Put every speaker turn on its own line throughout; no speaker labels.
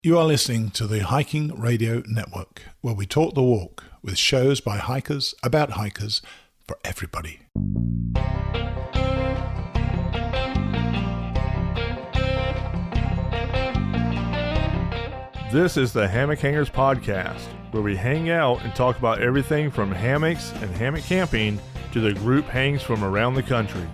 You are listening to the Hiking Radio Network, where we talk the walk with shows by hikers about hikers for everybody.
This is the Hammock Hangers Podcast, where we hang out and talk about everything from hammocks and hammock camping to the group hangs from around the country.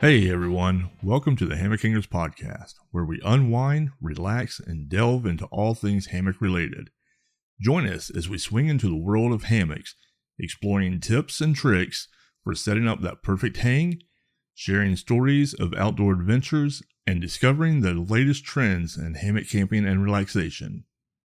Hey everyone, welcome to the Hammock Hangers Podcast, where we unwind, relax, and delve into all things hammock related. Join us as we swing into the world of hammocks, exploring tips and tricks for setting up that perfect hang, sharing stories of outdoor adventures, and discovering the latest trends in hammock camping and relaxation.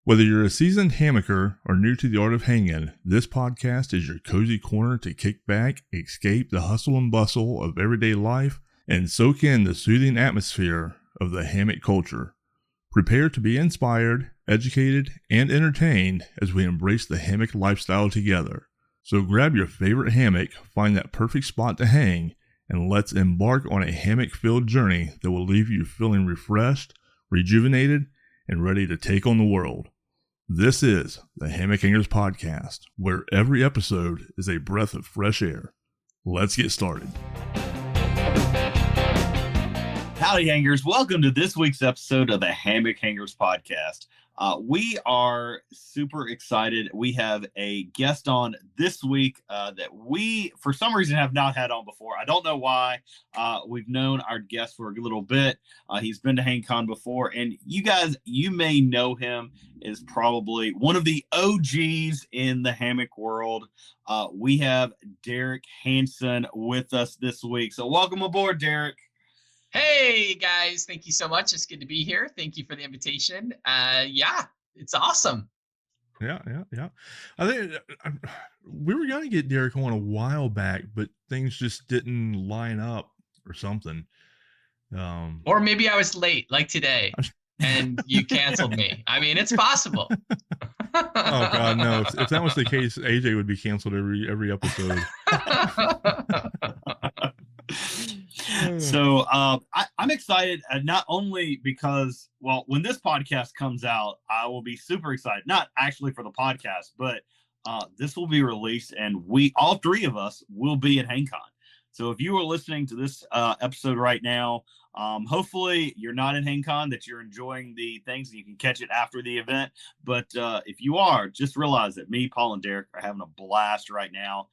Whether you're a seasoned hammocker or new to the art of hanging, this podcast is your cozy corner to kick back, escape the hustle and bustle of everyday life, and soak in the soothing atmosphere of the hammock culture. Prepare to be inspired, educated, and entertained as we embrace the hammock lifestyle together. So grab your favorite hammock, find that perfect spot to hang, and let's embark on a hammock-filled journey that will leave you feeling refreshed, rejuvenated, and ready to take on the world. This is the Hammock Hangers Podcast, where every episode is a breath of fresh air. Let's get started.
Howdy, hangers. Welcome to this week's episode of the Hammock Hangers Podcast. We are super excited. We have a guest on this week that we, for some reason, have not had on before. I don't know why. We've known our guest for a little bit. He's been to HangCon before, and you guys, you may know him as probably one of the OGs in the hammock world. We have Derek Hansen with us this week. So welcome aboard, Derek.
Hey guys, thank you so much. It's good to be here. Thank you for the invitation. Yeah, it's awesome.
Yeah. I think we were going to get Derek on a while back, but things just didn't line up or something.
Or maybe I was late, like today, and you canceled me. I mean, it's possible.
Oh God, no! If that was the case, AJ would be canceled every episode.
So I'm excited, not only because, well, when this podcast comes out, I will be super excited. Not actually for the podcast, but this will be released, and all three of us will be at HangCon. So if you are listening to this episode right now, hopefully you're not at HangCon, that you're enjoying the things and you can catch it after the event. But if you are, just realize that me, Paul, and Derek are having a blast right now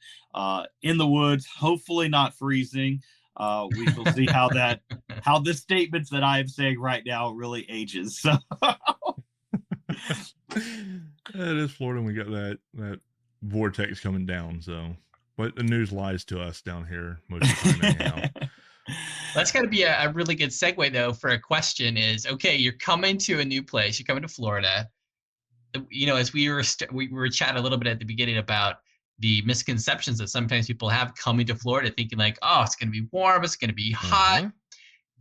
in the woods, hopefully not freezing. We shall see how the statements that I am saying right now really ages. So
it is Florida, and we got that vortex coming down. So, but the news lies to us down here most of the time anyhow.
That's got to be a really good segue, though, for a question is, okay, you're coming to a new place. You're coming to Florida. You know, as we were chatting a little bit at the beginning about the misconceptions that sometimes people have coming to Florida thinking like, oh, it's going to be warm, it's going to be hot.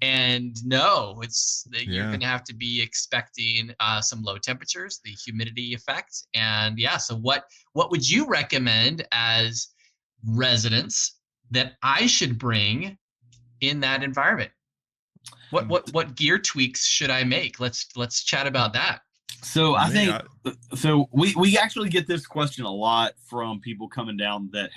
And no, you're going to have to be expecting some low temperatures, the humidity effect. And yeah, so what would you recommend as residents that I should bring in that environment? What gear tweaks should I make? Let's chat about that.
So I think we actually get this question a lot from people coming down that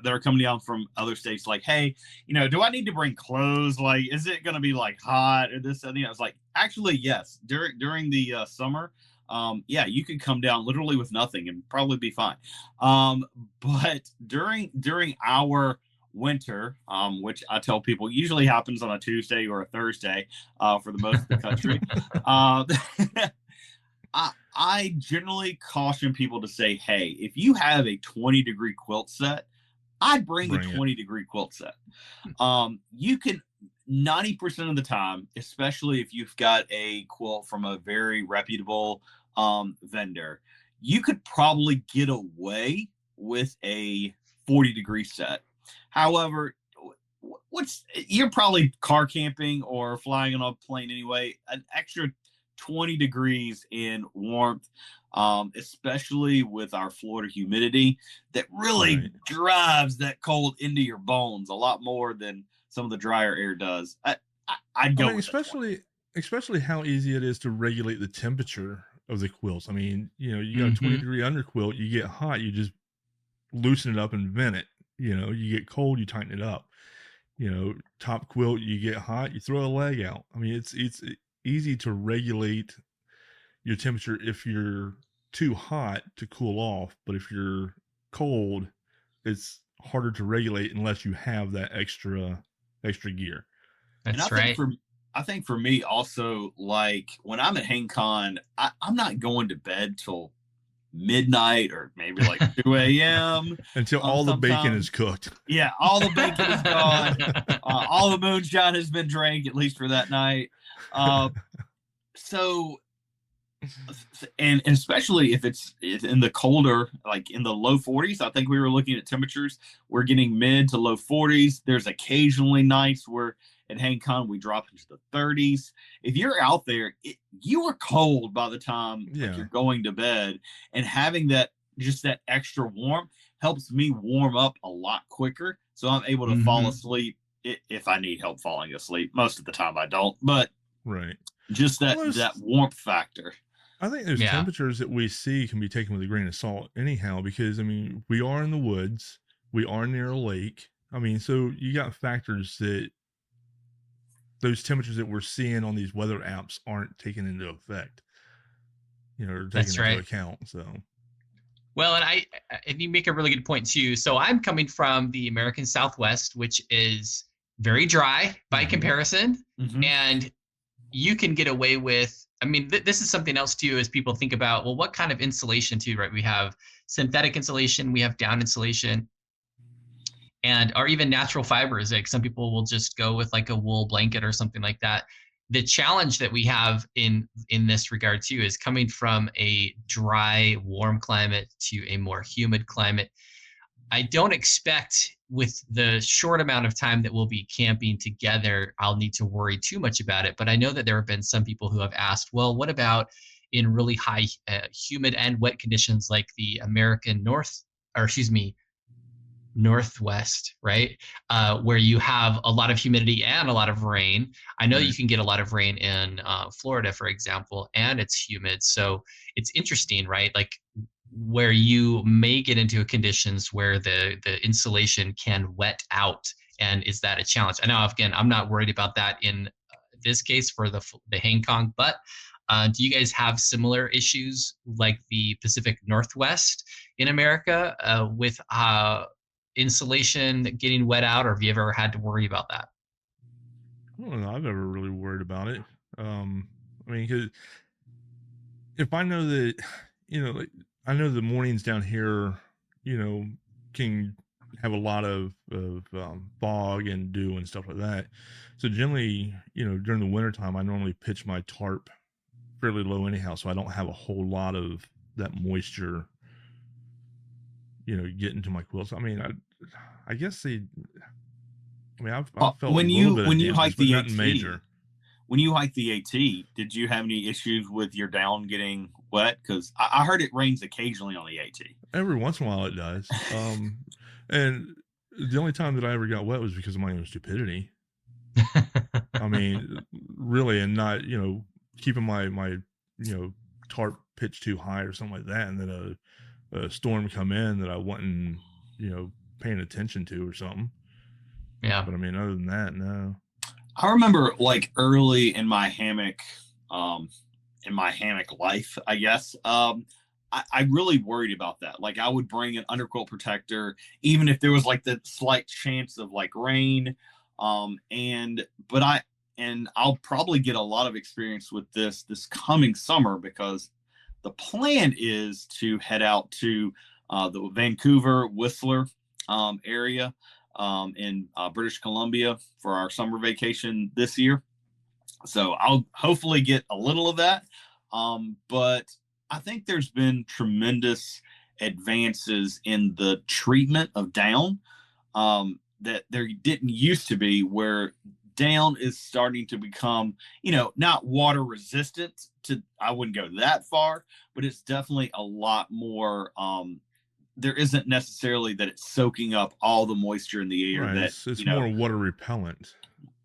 are coming down from other states. Like, hey, do I need to bring clothes? Like, is it going to be like hot or this? And it's like, actually, yes. During the summer, you could come down literally with nothing and probably be fine. But during our winter, which I tell people usually happens on a Tuesday or a Thursday, for the most of the country. I generally caution people to say, hey, if you have a 20-degree quilt set, I'd bring a 20-degree quilt set. You can 90% of the time, especially if you've got a quilt from a very reputable vendor, you could probably get away with a 40-degree set. However, you're probably car camping or flying on a plane anyway. An extra 20 degrees in warmth, especially with our Florida humidity that really drives that cold into your bones a lot more than some of the drier air does. I'd go with
especially how easy it is to regulate the temperature of the quilts. I mean, you got a 20-degree underquilt, you get hot, you just loosen it up and vent it. You get cold, you tighten it up. Top quilt, you get hot, you throw a leg out. I mean, it's easy to regulate your temperature if you're too hot to cool off, but if you're cold, it's harder to regulate unless you have that extra gear.
That's right.
I think for me also, like when I'm at HangCon, I'm not going to bed till midnight or maybe like 2 a.m.
until all the bacon is cooked.
Yeah, all the bacon is gone. All the moonshine has been drank, at least for that night. So, and especially if it's in the colder, like in the low 40s, I think we were looking at temperatures. We're getting mid to low 40s. There's occasionally nights where at HangCon we drop into the 30s. If you're out there, you are cold by the time like, you're going to bed, and having that extra warmth helps me warm up a lot quicker, so I'm able to fall asleep if I need help falling asleep. Most of the time I don't, but just that warmth factor.
I think those temperatures that we see can be taken with a grain of salt anyhow, because I mean, we are in the woods, we are near a lake. I mean, so you got factors that those temperatures that we're seeing on these weather apps aren't taken into effect, or taken into account. So,
well, and you make a really good point too. So I'm coming from the American Southwest, which is very dry by comparison, and you can get away with. I mean, this is something else too, as people think about, well, what kind of insulation too, right? We have synthetic insulation, we have down insulation, or even natural fibers. Like some people will just go with like a wool blanket or something like that. The challenge that we have in this regard too is coming from a dry, warm climate to a more humid climate. I don't expect with the short amount of time that we'll be camping together, I'll need to worry too much about it. But I know that there have been some people who have asked, well, what about in really high humid and wet conditions like the American Northwest, right? Where you have a lot of humidity and a lot of rain. I know you can get a lot of rain in Florida, for example, and it's humid. So it's interesting, right? Like where you may get into conditions where the insulation can wet out. And is that a challenge? I know, again, I'm not worried about that in this case for the HangCon, but do you guys have similar issues like the Pacific Northwest in America with insulation getting wet out, or have you ever had to worry about that?
I don't know. I've never really worried about it. I mean, because if I know that, like, I know the mornings down here, can have a lot of fog and dew and stuff like that. So generally, during the wintertime, I normally pitch my tarp fairly low anyhow, so I don't have a whole lot of that moisture, get into my quilts. I mean, I guess I've felt
when you hike the AT,
major.
When you hike the AT, did you have any issues with your down getting wet? Because I heard it rains occasionally on the AT.
Every once in a while it does. And the only time that I ever got wet was because of my own stupidity. I mean, really, and not, keeping my tarp pitched too high or something like that, and then a storm come in that I wasn't, paying attention to or something.
Yeah.
But I mean, other than that, no.
I remember like early in my hammock life, I guess, I really worried about that. Like I would bring an underquilt protector, even if there was like the slight chance of like rain. I'll probably get a lot of experience with this coming summer, because the plan is to head out to the Vancouver, Whistler area in British Columbia for our summer vacation this year. So I'll hopefully get a little of that. But I think there's been tremendous advances in the treatment of down that there didn't used to be, where down is starting to become, not water resistant I wouldn't go that far, but it's definitely a lot more, there isn't necessarily that it's soaking up all the moisture in the air.
Right.
That
It's more water repellent.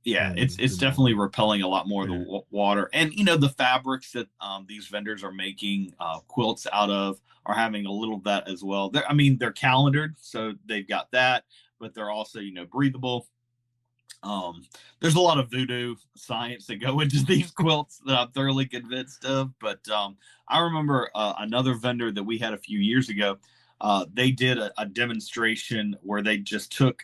Yeah, it's definitely repelling a lot more of the water. And the fabrics that these vendors are making quilts out of are having a little of that as well. They're calendared, so they've got that, but they're also breathable. There's a lot of voodoo science that go into these quilts that I'm thoroughly convinced of. But I remember another vendor that we had a few years ago. They did a demonstration where they just took.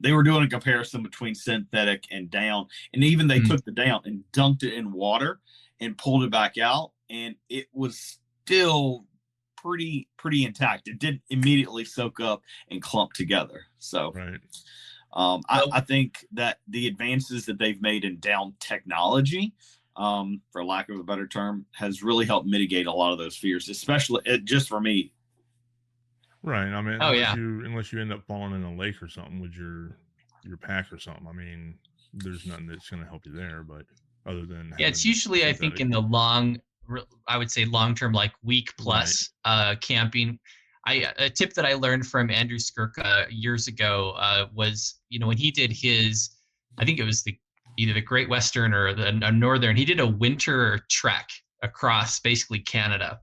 They were doing a comparison between synthetic and down, and even they took the down and dunked it in water and pulled it back out, and it was still pretty intact. It didn't immediately soak up and clump together. So,
right.
I think that the advances that they've made in down technology, for lack of a better term, has really helped mitigate a lot of those fears, especially just for me.
Right. Unless you end up falling in a lake or something with your pack or something. There's nothing that's going to help you there. But other than
it's usually I think in the long-term, like week plus camping. A tip that I learned from Andrew Skunkape years ago was when he did his, I think it was either the Great Western or the Northern. He did a winter trek across basically Canada.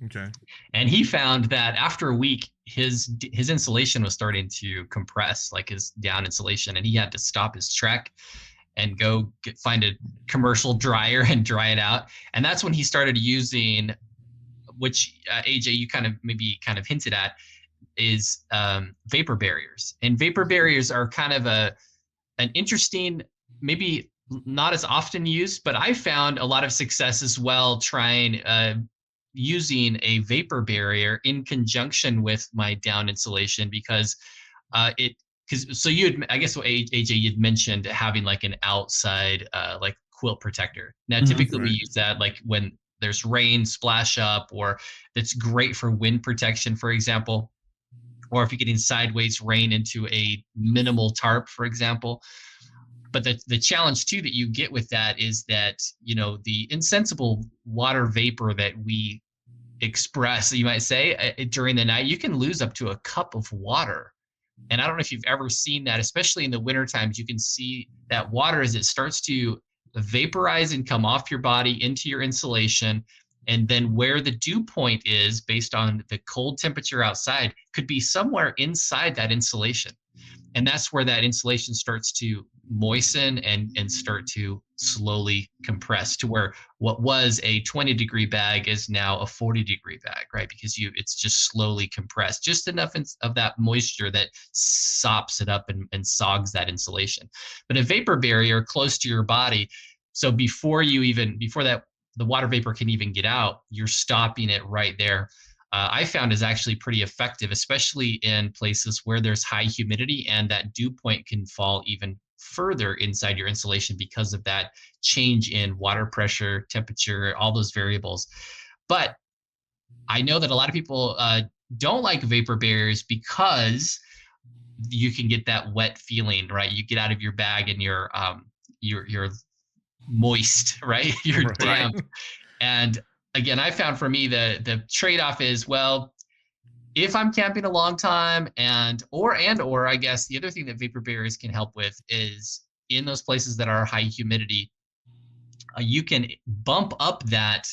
Okay.
And he found that after a week, his insulation was starting to compress, like his down insulation, and he had to stop his trek and go find a commercial dryer and dry it out. And that's when he started using, which AJ, you kind of hinted at, is vapor barriers. And vapor barriers are kind of an interesting, maybe not as often used, but I found a lot of success as well trying using a vapor barrier in conjunction with my down insulation because I guess what AJ, you'd mentioned having like an outside like quilt protector. Now, typically we use that like when there's rain splash up, or that's great for wind protection, for example, or if you're getting sideways rain into a minimal tarp, for example. But the challenge too that you get with that is that, the insensible water vapor that we express, you might say, during the night, you can lose up to a cup of water. And I don't know if you've ever seen that, especially in the winter times, you can see that water as it starts to vaporize and come off your body into your insulation. And then where the dew point is based on the cold temperature outside could be somewhere inside that insulation. And that's where that insulation starts to moisten and start to slowly compress to where what was a 20-degree bag is now a 40-degree bag, right? Because it's just slowly compressed, just enough of that moisture that sops it up and sogs that insulation. But a vapor barrier close to your body, so before that the water vapor can even get out, you're stopping it right there. I found is actually pretty effective, especially in places where there's high humidity and that dew point can fall even further inside your insulation because of that change in water pressure, temperature, all those variables. But I know that a lot of people don't like vapor barriers because you can get that wet feeling, right? You get out of your bag and you're moist, right? You're damp. And again, I found for me the trade-off is, well, if I'm camping a long time or I guess the other thing that vapor barriers can help with is in those places that are high humidity, you can bump up that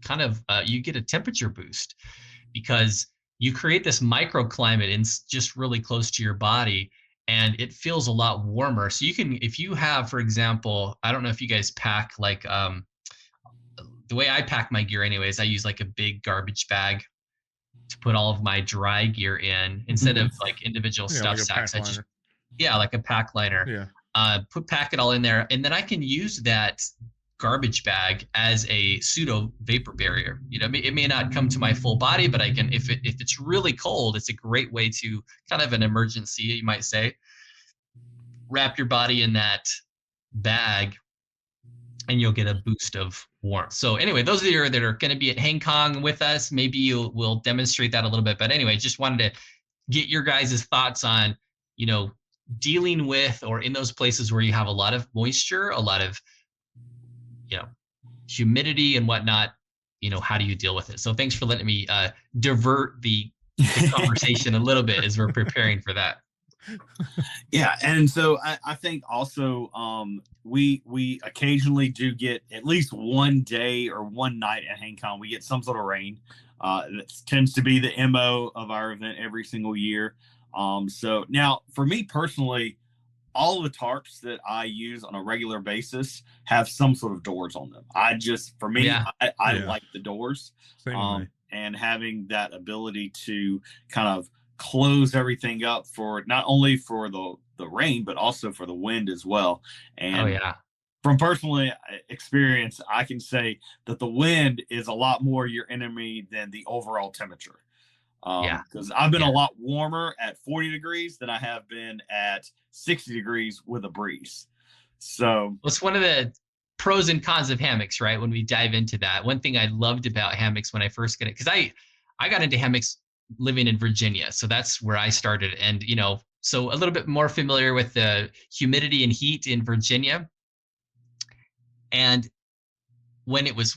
kind of, you get a temperature boost because you create this microclimate just really close to your body and it feels a lot warmer. So you can, if you have, for example, I don't know if you guys pack like, the way I pack my gear anyways, I use like a big garbage bag to put all of my dry gear in instead of like individual stuff
like
sacks. Like a pack liner.
Yeah.
Pack it all in there. And then I can use that garbage bag as a pseudo vapor barrier. It may not come to my full body, but I can, if it's really cold, it's a great way to kind of an emergency, you might say, wrap your body in that bag and you'll get a boost of warmth. So anyway, those of you that are going to be at HangCon with us, maybe we'll demonstrate that a little bit. But anyway, just wanted to get your guys' thoughts on, dealing with, or in those places where you have a lot of moisture, a lot of, humidity and whatnot, how do you deal with it? So thanks for letting me divert the conversation a little bit as we're preparing for that.
Yeah, and so I think also we occasionally do get at least one day or one night at HangCon we get some sort of rain. That tends to be the MO of our event every single year. So now for me personally, all the tarps that I use on a regular basis have some sort of doors on them. I like the doors. And having that ability to kind of close everything up for not only for the rain, but also for the wind as well. And from personal experience, I can say that the wind is a lot more your enemy than the overall temperature. Because I've been a lot warmer at 40 degrees than I have been at 60 degrees with a breeze. So
it's one of the pros and cons of hammocks, right? When we dive into that, one thing I loved about hammocks when I first got it, because I got into hammocks living in Virginia, so that's where I started, and so a little bit more familiar with the humidity and heat in Virginia. And when it was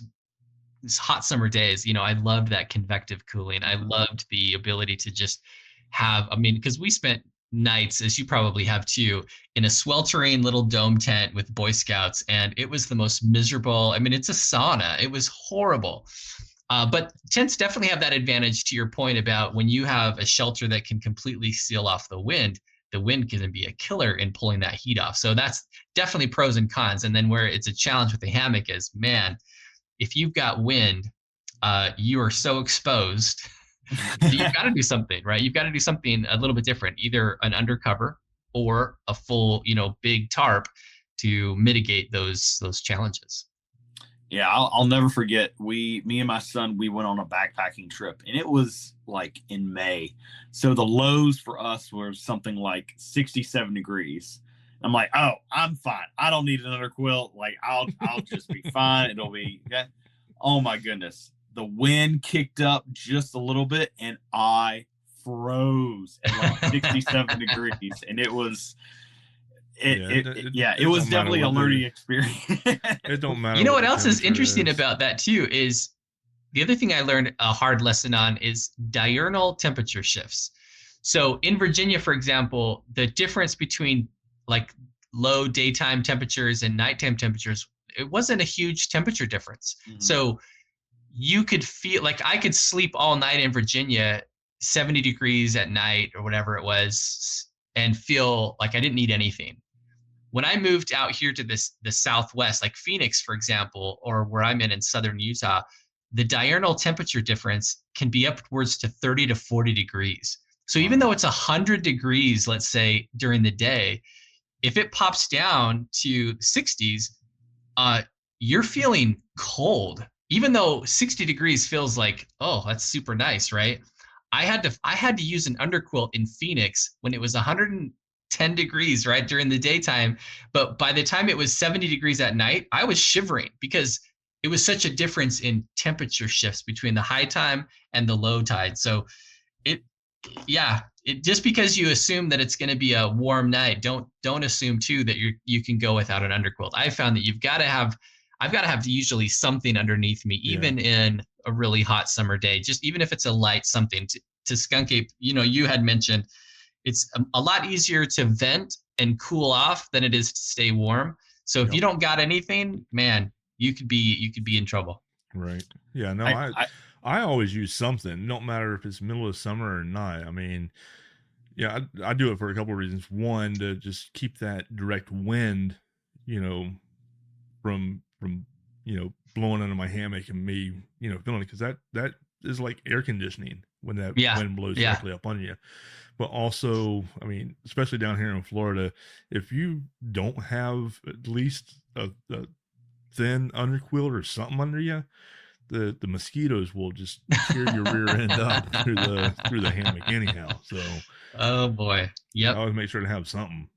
hot summer days, I loved that convective cooling. I loved the ability to just have, because we spent nights, as you probably have too, in a sweltering little dome tent with Boy Scouts, and it was the most miserable. It's a sauna. It was horrible. But tents definitely have that advantage, to your point about when you have a shelter that can completely seal off the wind can be a killer in pulling that heat off. So that's definitely pros and cons. And then where it's a challenge with the hammock is, man, if you've got wind, you are so exposed. You've got to do something, right? You've got to do something a little bit different, either an undercover or a full, big tarp to mitigate those challenges.
Yeah, I'll never forget. Me and my son, we went on a backpacking trip, and it was like in May. So the lows for us were something like 67 degrees. I'm like, oh, I'm fine. I don't need another quilt. Like, I'll just be fine. It'll be okay. Oh my goodness. The wind kicked up just a little bit, and I froze at like 67 degrees. And it was it was definitely a learning experience.
It don't matter.
You know what else is interesting about that too is the other thing I learned a hard lesson on is diurnal temperature shifts. So in Virginia, for example, the difference between like low daytime temperatures and nighttime temperatures, it wasn't a huge temperature difference. Mm-hmm. So you could feel like I could sleep all night in Virginia, 70 degrees at night or whatever it was, and feel like I didn't need anything. When I moved out here to the Southwest, like Phoenix, for example, or where I'm in southern Utah, the diurnal temperature difference can be upwards to 30 to 40 degrees. So even though it's 100 degrees, let's say, during the day, if it pops down to 60s, you're feeling cold. Even though 60 degrees feels like, oh, that's super nice, right? I had to use an underquilt in Phoenix when it was 110 degrees, right, during the daytime. But by the time it was 70 degrees at night, I was shivering because it was such a difference in temperature shifts between the high time and the low tide. So it just because you assume that it's going to be a warm night, don't assume too that you can go without an underquilt. I found that I've got to have usually something underneath me, even in a really hot summer day, just even if it's a light something. To Skunkape, you had mentioned it's a lot easier to vent and cool off than it is to stay warm. So if you don't got anything, man, you could be in trouble.
Right. Yeah. No, I always use something. No matter if it's middle of summer or not. I do it for a couple of reasons. One, to just keep that direct wind, from blowing into my hammock and me, feeling it, because that is like air conditioning when that wind blows directly up on you. But also, especially down here in Florida, if you don't have at least a thin underquilt or something under you, the mosquitoes will just tear your rear end up through the hammock anyhow. So,
oh boy, yep.
I always make sure to have something.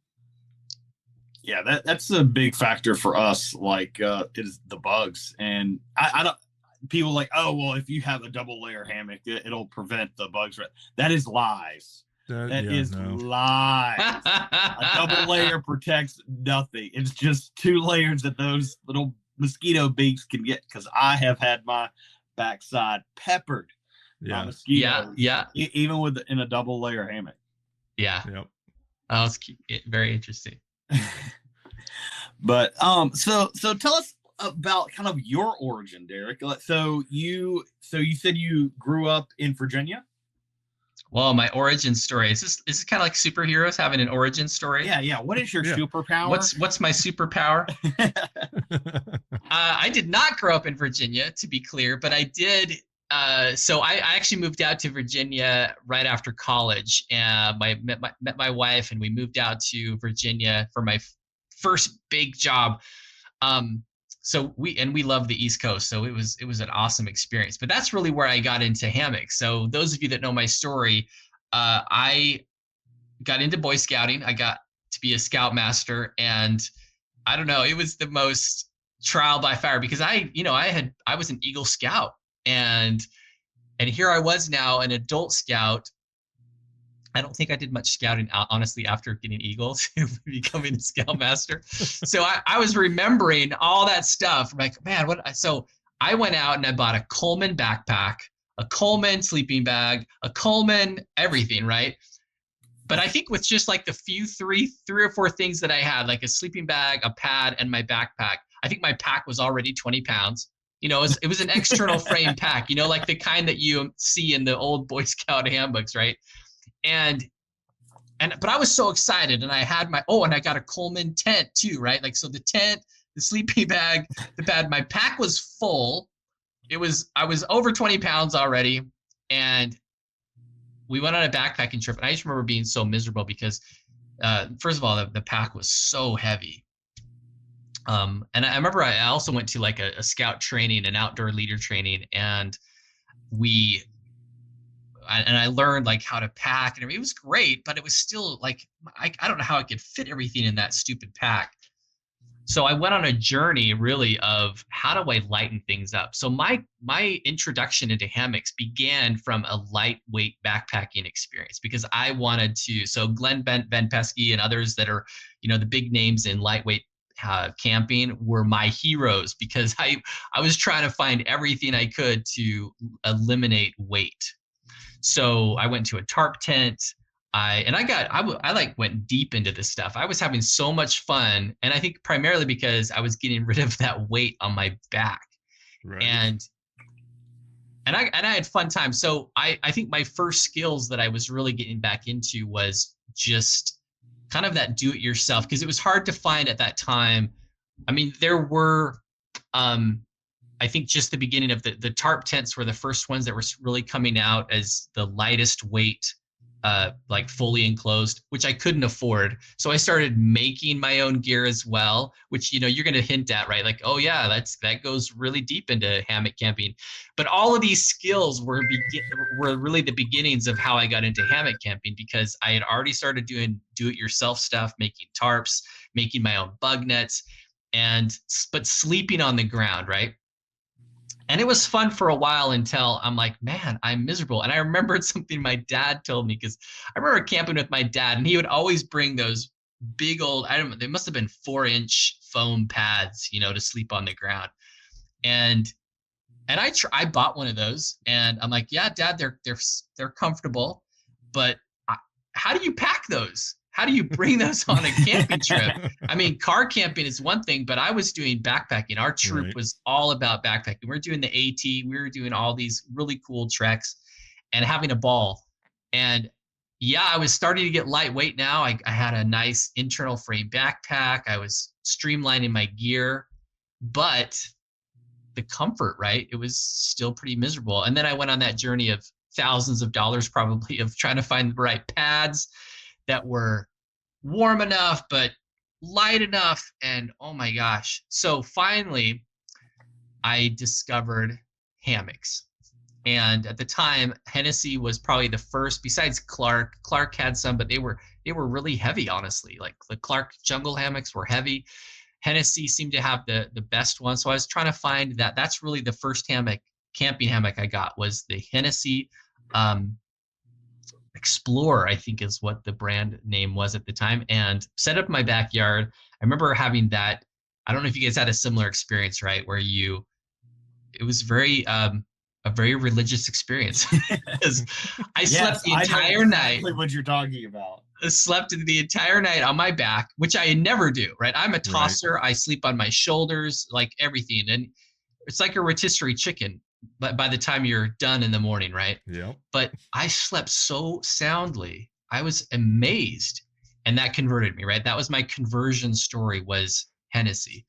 Yeah, that's a big factor for us. Like, is the bugs, and I don't. People like, oh well, if you have a double layer hammock, it'll prevent the bugs. That is lies. That is lies. A double layer protects nothing. It's just 2 layers that those little mosquito beaks can get, because I have had my backside peppered by mosquitoes. Even in a double layer hammock.
Yeah. Yep. Oh, it's very interesting.
But so tell us about kind of your origin, Derek. So you said you grew up in Virginia?
Well, my origin story is this kind of like superheroes having an origin story?
Yeah. What is your superpower?
What's my superpower? I did not grow up in Virginia, to be clear, but I did. So I actually moved out to Virginia right after college, and met my wife, and we moved out to Virginia for my first big job. So we love the East Coast, so it was an awesome experience. But that's really where I got into hammocks. So those of you that know my story, I got into Boy Scouting. I got to be a scoutmaster, and I don't know, it was the most trial by fire, because I was an Eagle Scout, and here I was now an adult scout. I don't think I did much scouting, honestly, after getting Eagle to becoming a scoutmaster. So I was remembering all that stuff. I'm like, man, so I went out and I bought a Coleman backpack, a Coleman sleeping bag, a Coleman everything, right? But I think with just like the three or four things that I had, like a sleeping bag, a pad, and my backpack, I think my pack was already 20 pounds. It was an external frame pack, like the kind that you see in the old Boy Scout handbooks, right? But I was so excited, and I had and I got a Coleman tent too, right? Like, so the tent, the sleeping bag, the pad, my pack was full. I was over 20 pounds already, and we went on a backpacking trip, and I just remember being so miserable because, first of all, the pack was so heavy. And I remember I also went to like a scout training, an outdoor leader training, and I learned like how to pack and everything. It was great, but it was still like, I don't know how I could fit everything in that stupid pack. So I went on a journey really of how do I lighten things up? So my introduction into hammocks began from a lightweight backpacking experience, because I wanted to, so Glenn Van Pesky and others that are, the big names in lightweight camping were my heroes, because I was trying to find everything I could to eliminate weight. So I went to a tarp tent. I went deep into this stuff. I was having so much fun, and I think primarily because I was getting rid of that weight on my back, right. And I had fun time. So I think my first skills that I was really getting back into was just kind of that do-it-yourself, because it was hard to find at that time. I mean, there were. I think just the beginning of the tarp tents were the first ones that were really coming out as the lightest weight, like fully enclosed, which I couldn't afford. So I started making my own gear as well, which, you're going to hint at, right? Like, oh yeah, that goes really deep into hammock camping. But all of these skills were really the beginnings of how I got into hammock camping, because I had already started doing do-it-yourself stuff, making tarps, making my own bug nets, but sleeping on the ground, right? And it was fun for a while until I'm like, man, I'm miserable. And I remembered something my dad told me, because I remember camping with my dad, and he would always bring those big old, they must have been 4-inch foam pads, to sleep on the ground. And I bought one of those, and I'm like, yeah, Dad, they're comfortable, but how do you pack those? How do you bring those on a camping trip? I mean, car camping is one thing, but I was doing backpacking. Our troop was all about backpacking. We were doing the AT. We were doing all these really cool treks and having a ball. And yeah, I was starting to get lightweight now. I had a nice internal frame backpack. I was streamlining my gear, but the comfort, right? It was still pretty miserable. And then I went on that journey of thousands of dollars probably of trying to find the right pads that were warm enough but light enough, and oh my gosh. So finally I discovered hammocks. And at the time, Hennessy was probably the first, besides Clark had some, but they were really heavy, honestly. Like the Clark jungle hammocks were heavy. Hennessy seemed to have the best one. So I was trying to find that. That's really the first camping hammock I got, was the Hennessy Explorer, I think is what the brand name was at the time, and set up in my backyard. I remember having that. I don't know if you guys had a similar experience, right? Where it was a very religious experience. Because I slept the entire night.
Exactly what you're talking about.
I slept the entire night on my back, which I never do, right? I'm a tosser. Right. I sleep on my shoulders, like everything. And it's like a rotisserie chicken, but by the time you're done in the morning, right?
Yeah.
But I slept so soundly. I was amazed. And that converted me, right? That was my conversion story, was Hennessy.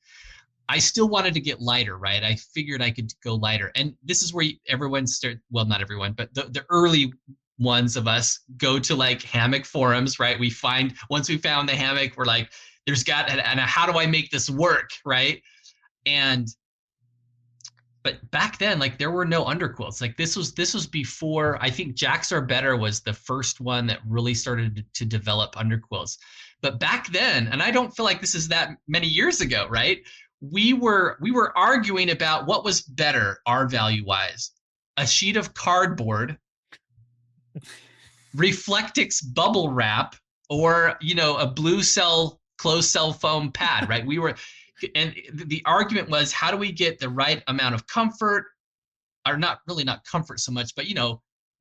I still wanted to get lighter, right? I figured I could go lighter. And this is where everyone well, not everyone, but the early ones of us go to like hammock forums, right? Once we found the hammock, we're like, and how do I make this work, right? But back then, like, there were no underquilts. Like, this was before, I think Jacks Are Better was the first one that really started to develop underquilts. But back then, and I don't feel like this is that many years ago, right? We were arguing about what was better, R value wise: a sheet of cardboard, Reflectix bubble wrap, or a blue closed cell foam pad, right? And the argument was, how do we get the right amount of comfort, or not comfort so much, but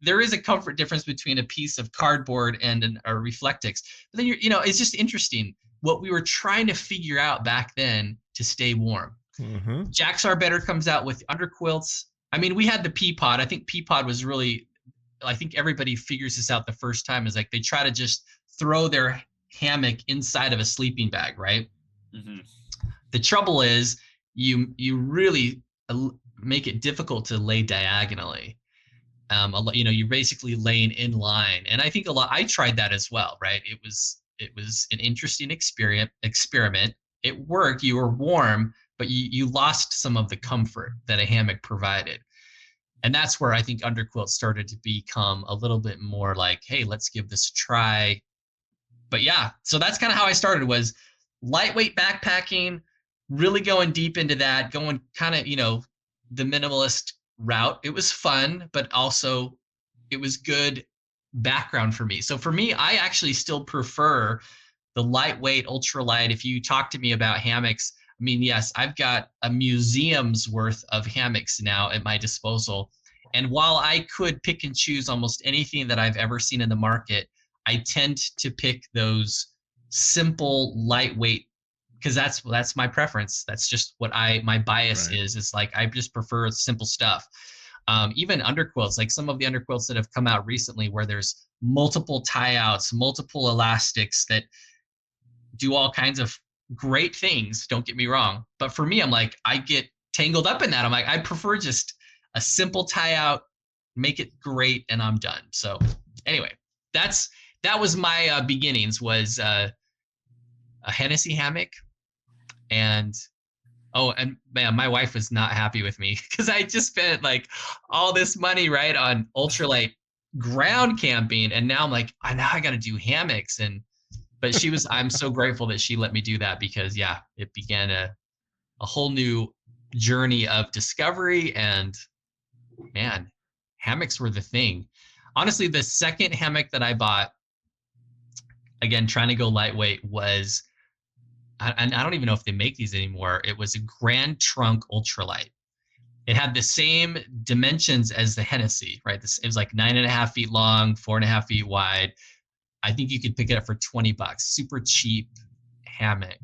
there is a comfort difference between a piece of cardboard and a Reflectix. But then it's just interesting what we were trying to figure out back then to stay warm.
Mm-hmm.
Jacks Are Better comes out with underquilts. I mean, we had the Peapod. I think Peapod was really, I think everybody figures this out the first time, is like they try to just throw their hammock inside of a sleeping bag, right?
Mm-hmm.
The trouble is you really make it difficult to lay diagonally. You're basically laying in line. And I think I tried that as well, right? It was an interesting experiment. It worked. You were warm, but you lost some of the comfort that a hammock provided. And that's where I think underquilts started to become a little bit more like, hey, let's give this a try. But yeah, so that's kind of how I started, was lightweight backpacking, really going deep into that, going kind of, the minimalist route. It was fun, but also it was good background for me. So for me, I actually still prefer the lightweight, ultralight. If you talk to me about hammocks, I mean, yes, I've got a museum's worth of hammocks now at my disposal. And while I could pick and choose almost anything that I've ever seen in the market, I tend to pick those simple, lightweight, because that's my preference. That's just what my bias is. It's like, I just prefer simple stuff. Even underquilts, like some of the underquilts that have come out recently, where there's multiple tie-outs, multiple elastics that do all kinds of great things, don't get me wrong. But for me, I'm like, I get tangled up in that. I'm like, I prefer just a simple tie-out, make it great, and I'm done. So anyway, that was my beginnings, was a Hennessy hammock. And man, my wife was not happy with me, because I just spent like all this money, right, on ultralight ground camping, and now I'm like, now I got to do hammocks. But I'm so grateful that she let me do that, because yeah, it began a whole new journey of discovery. And man, hammocks were the thing. Honestly, the second hammock that I bought, again, trying to go lightweight, was, and I don't even know if they make these anymore, it was a Grand Trunk Ultralight. It had the same dimensions as the Hennessy, right? It was like 9.5 feet long, 4.5 feet wide. I think you could pick it up for $20. Super cheap hammock.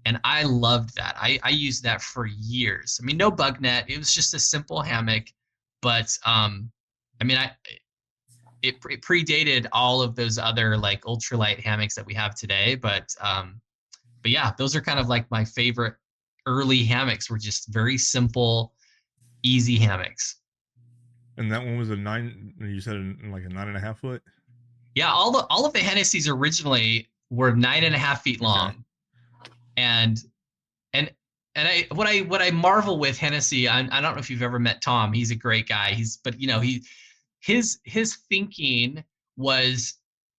And I loved that. I used that for years. I mean, no bug net. It was just a simple hammock. But it predated all of those other like ultralight hammocks that we have today. But yeah, those are kind of like my favorite early hammocks, were just very simple, easy hammocks.
And that one was you said like a 9.5 foot?
Yeah, all of the Hennessy's originally were 9.5 feet long. Okay. And what I marvel with Hennessy, I don't know if you've ever met Tom. He's a great guy. His thinking was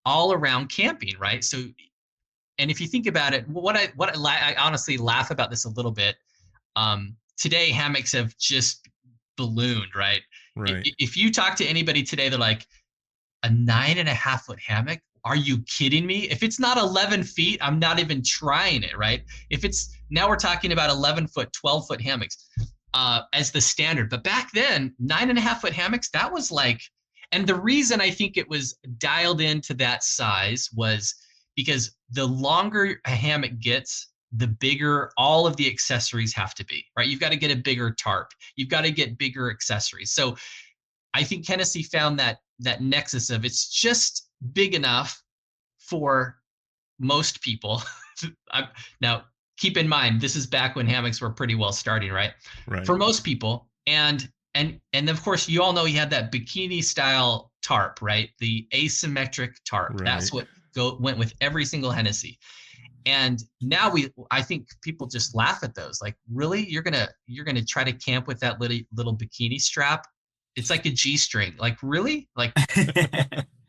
all around camping, right? So, and if you think about it, I honestly laugh about this a little bit. Today, hammocks have just ballooned, right?
Right.
If you talk to anybody today, they're like, a 9.5 foot hammock. Are you kidding me? If it's not 11 feet, I'm not even trying it, right? If it's, now we're talking about 11 foot, 12 foot hammocks as the standard. But back then, 9.5 foot hammocks, that was like, and the reason I think it was dialed into that size was because the longer a hammock gets, the bigger all of the accessories have to be, right? You've got to get a bigger tarp. You've got to get bigger accessories. So I think Hennessy found that nexus of it's just big enough for most people. Now, keep in mind, this is back when hammocks were pretty well starting, right?
Right.
For most people. And of course, you all know he had that bikini style tarp, right? The asymmetric tarp.
Right.
That's what went with every single Hennessy. And now I think people just laugh at those. Like, really? You're gonna try to camp with that little bikini strap? It's like a G-string. Like, really? Like,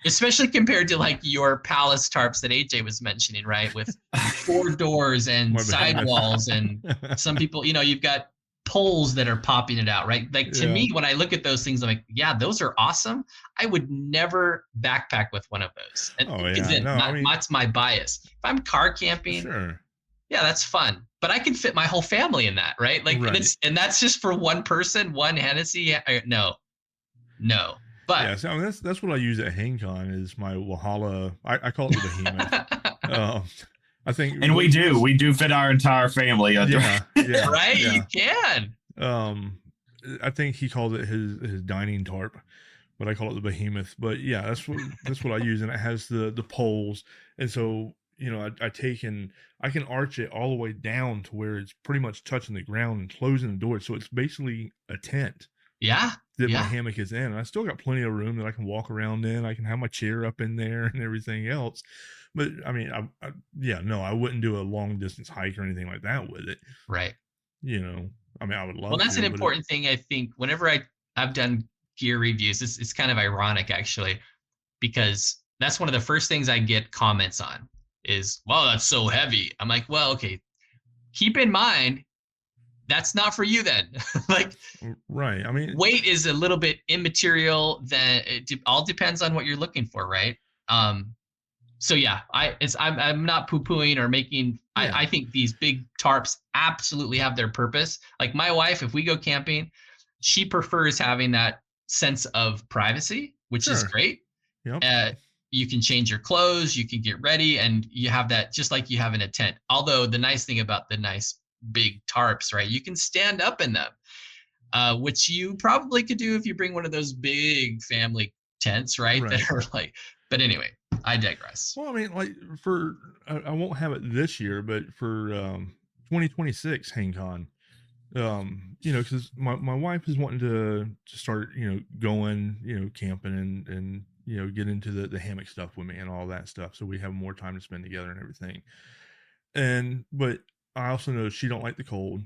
especially compared to like your palace tarps that AJ was mentioning, right? With 4 doors and sidewalls, and some people, you've got poles that are popping it out, right? Like, to me, when I look at those things, I'm like, yeah, those are awesome. I would never backpack with one of those. That's my bias. If I'm car camping,
sure,
yeah, that's fun. But I can fit my whole family in that, right? Like, right. And that's just for one person, one Hennessy. No. But
yeah, so that's what I use at HangCon is my Walhalla. I call it the behemoth. I think,
and we do fit our entire family.
Yeah,
right.
Yeah.
You can.
I think he calls it his dining tarp, but I call it the behemoth. But yeah, that's what I use, and it has the poles, and so I can arch it all the way down to where it's pretty much touching the ground and closing the door, so it's basically a tent.
Yeah.
That my hammock is in. And I still got plenty of room that I can walk around in. I can have my chair up in there and everything else. But I mean, I wouldn't do a long distance hike or anything like that with it.
Right.
I mean, I would love.
Well, that's an important thing. I think whenever I've done gear reviews, it's kind of ironic actually, because that's one of the first things I get comments on is, "Well, that's so heavy." I'm like, well, okay, keep in mind, that's not for you then. Like,
right. I mean,
weight is a little bit immaterial. That it all depends on what you're looking for, right? So yeah, I'm not poo-pooing or making. Yeah. I think these big tarps absolutely have their purpose. Like my wife, if we go camping, she prefers having that sense of privacy, which is great. Yep. You can change your clothes, you can get ready, and you have that just like you have in a tent. Although the nice thing about the nice big tarps, right? You can stand up in them, which you probably could do if you bring one of those big family tents, right? That are like, but anyway, I digress.
Well, I mean, like I won't have it this year, but for 2026 HangCon, because my wife is wanting to start, going, camping and get into the hammock stuff with me and all that stuff. So we have more time to spend together and everything. But I also know she don't like the cold,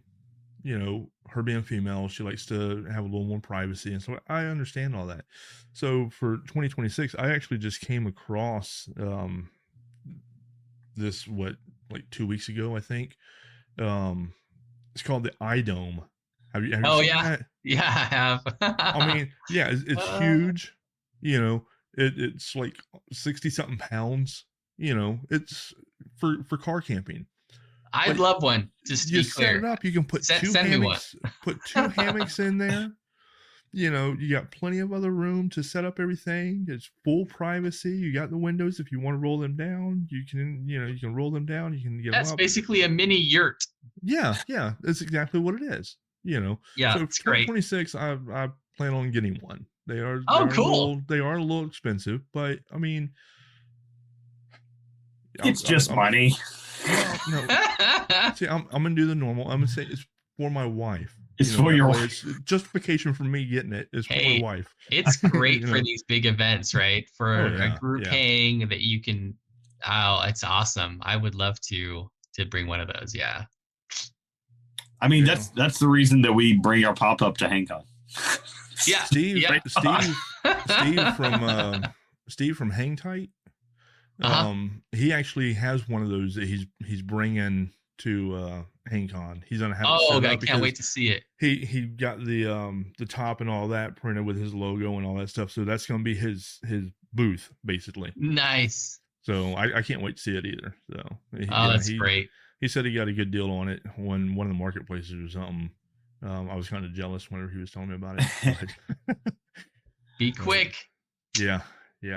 her being female, she likes to have a little more privacy. And so I understand all that. So for 2026, I actually just came across, this, like 2 weeks ago, I think. It's called the iDome. Have you seen that?
Yeah, I have.
I mean, yeah, it's huge, it's like 60 something pounds, it's for car camping.
I'd love one. Just to be clear.
Set it up. You can put two hammocks. Put 2 hammocks in there. You got plenty of other room to set up everything. It's full privacy. You got the windows. If you want to roll them down, you can. You can roll them down. You can get.
That's
them up.
Basically a mini yurt.
Yeah, that's exactly what it is.
Yeah,
so
it's great.
2026, I plan on getting one. They are.
Cool.
They are a little expensive, but I mean,
it's just money.
No. See, I'm gonna do the normal. I'm gonna say it's for my wife.
It's for your wife.
It's justification for me getting it is for my wife.
It's great for these big events, right? For a group hang that you can. Oh, it's awesome. I would love to bring one of those. Yeah.
I mean, that's the reason that we bring our pop up to HangCon.
Yeah.
Steve from Hang Tight.
Uh-huh.
He actually has one of those that he's bringing to HangCon. He's gonna have.
I can't wait to see it.
He got the top and all that printed with his logo and all that stuff. So that's gonna be his booth, basically.
Nice.
So I can't wait to see it either. So
That's great.
He said he got a good deal on it when one of the marketplaces or something. I was kind of jealous whenever he was telling me about it.
Be quick.
Yeah.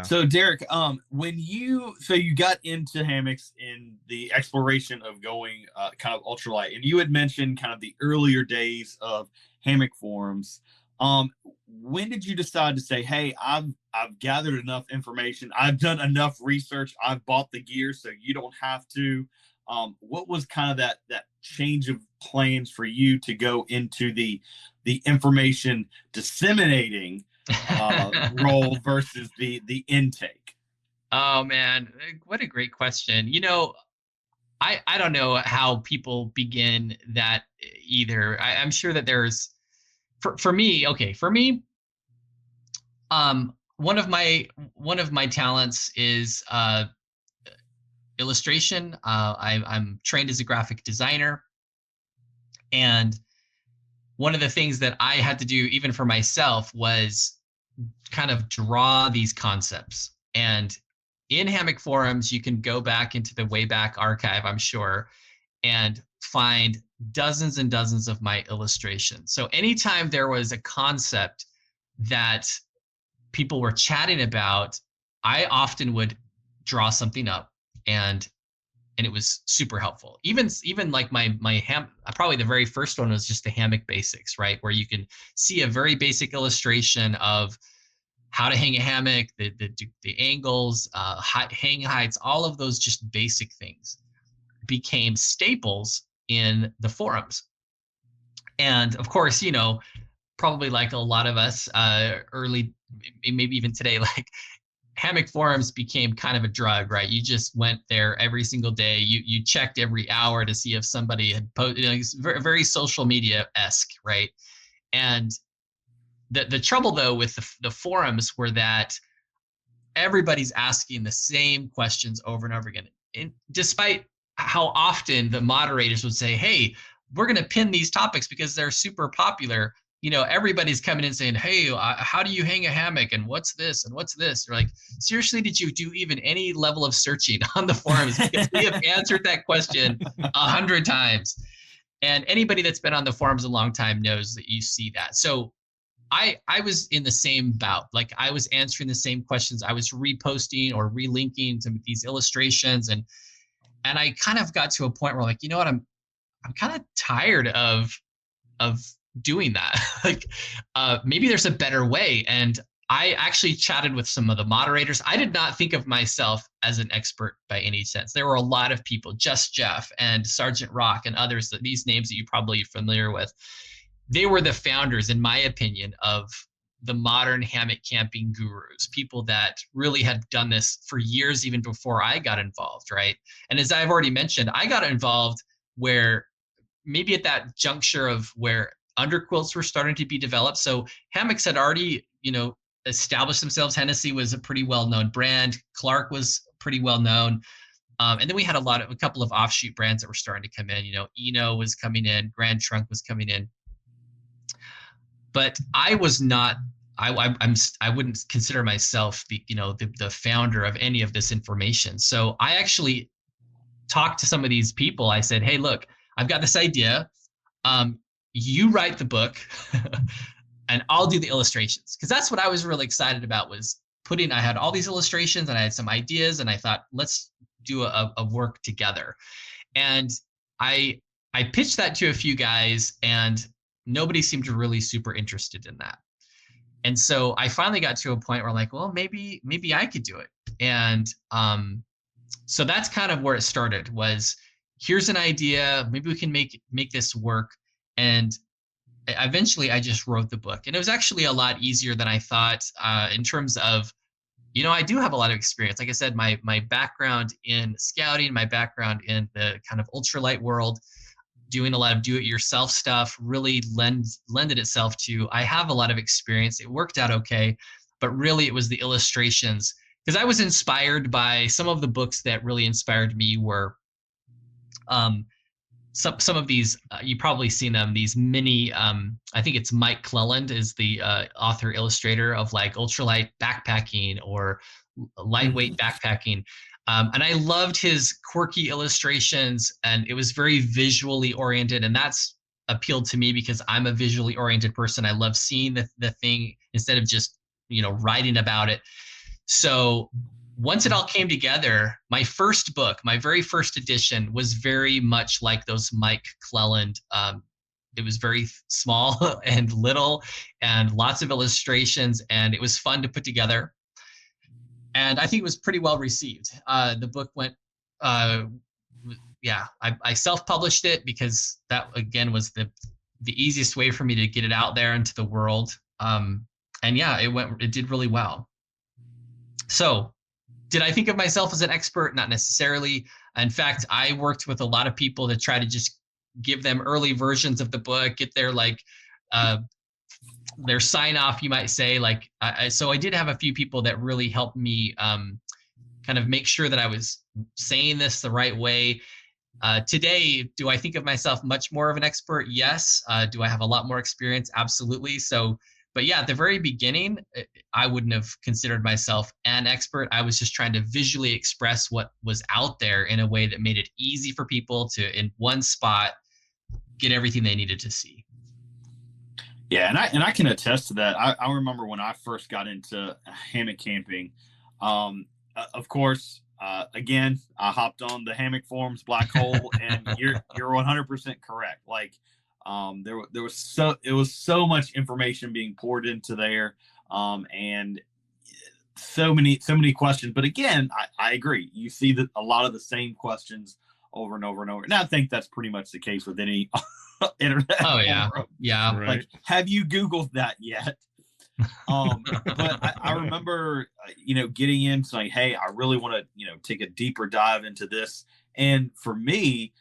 So Derek, when you got into hammocks in the exploration of going kind of ultralight, and you had mentioned kind of the earlier days of hammock forums. When did you decide to say, "Hey, I've gathered enough information, I've done enough research, I've bought the gear, so you don't have to"? What was kind of that change of plans for you to go into the information disseminating role versus the intake?
Oh man, what a great question. I don't know how people begin that either. I'm sure that there's for me, one of my talents is illustration. I'm trained as a graphic designer, and one of the things that I had to do even for myself was kind of draw these concepts. And in hammock forums, you can go back into the Wayback Archive, I'm sure, and find dozens and dozens of my illustrations. So anytime there was a concept that people were chatting about, I often would draw something up, and it was super helpful. Even like my probably the very first one was just the hammock basics, right? Where you can see a very basic illustration of how to hang a hammock, the angles, hang heights, all of those just basic things became staples in the forums. And of course, probably like a lot of us early, maybe even today, like hammock forums became kind of a drug, right? You just went there every single day. You checked every hour to see if somebody had posted. It's very, very social media-esque, right? And the trouble though with the forums were that everybody's asking the same questions over and over again. And despite how often the moderators would say, "Hey, we're going to pin these topics because they're super popular," everybody's coming in saying, "Hey, how do you hang a hammock? And what's this? And what's this?" They're like, seriously, did you do even any level of searching on the forums? Because we have answered that question 100 times. And anybody that's been on the forums a long time knows that you see that. So I was in the same bout. Like I was answering the same questions. I was reposting or relinking to these illustrations. And I kind of got to a point where like, you know what, I'm kind of tired of doing that. Like maybe there's a better way. And I actually chatted with some of the moderators. I did not think of myself as an expert by any sense. There were a lot of people, Just Jeff and Sergeant Rock and others, these names that you probably are familiar with. They were the founders, in my opinion, of the modern hammock camping gurus, people that really had done this for years, even before I got involved, right? And as I've already mentioned, I got involved where maybe at that juncture of where underquilts were starting to be developed. So hammocks had already, established themselves. Hennessy was a pretty well-known brand. Clark was pretty well-known. And then we had a couple of offshoot brands that were starting to come in. Eno was coming in, Grand Trunk was coming in. But I was not. I wouldn't consider myself the founder of any of this information. So I actually talked to some of these people. I said, "Hey, look, I've got this idea. You write the book, and I'll do the illustrations." Because that's what I was really excited about. I had all these illustrations, and I had some ideas, and I thought, let's do a work together. And I pitched that to a few guys, and nobody seemed really super interested in that. And so I finally got to a point where I'm like, well, maybe I could do it. And so that's kind of where it started, was here's an idea, maybe we can make this work. And eventually I just wrote the book. And it was actually a lot easier than I thought in terms of, I do have a lot of experience. Like I said, my background in scouting, my background in the kind of ultralight world, doing a lot of do-it-yourself stuff really lended itself to, I have a lot of experience. It worked out okay, but really it was the illustrations, because I was inspired by some of the books that really inspired me were some of these, you've probably seen them, these mini, I think it's Mike Cleland is the author illustrator of like ultralight backpacking or lightweight backpacking. And I loved his quirky illustrations, and it was very visually oriented. And that's appealed to me because I'm a visually oriented person. I love seeing the thing instead of just, writing about it. So once it all came together, my first book, my very first edition, was very much like those Mike Cleland. It was very small and little and lots of illustrations, and it was fun to put together. And I think it was pretty well received. The book went, I self-published it because that, again, was the easiest way for me to get it out there into the world. It did really well. So did I think of myself as an expert? Not necessarily. In fact, I worked with a lot of people to try to just give them early versions of the book, get their their sign off, you might say. So I did have a few people that really helped me kind of make sure that I was saying this the right way. Today, do I think of myself much more of an expert? Yes. Do I have a lot more experience? Absolutely. So, but yeah, at the very beginning, I wouldn't have considered myself an expert. I was just trying to visually express what was out there in a way that made it easy for people to, in one spot, get everything they needed to see.
Yeah, and I can attest to that. I remember when I first got into hammock camping. Of course, again, I hopped on the hammock forums, Black Hole, and you're 100% correct. It was so much information being poured into there, and so many questions. But again, I agree. You see that a lot of the same questions over and over and over. And I think that's pretty much the case with any internet.
Oh yeah,
forum.
yeah.
Right. Have you Googled that yet? But I remember, getting into hey, I really want to, take a deeper dive into this. And for me,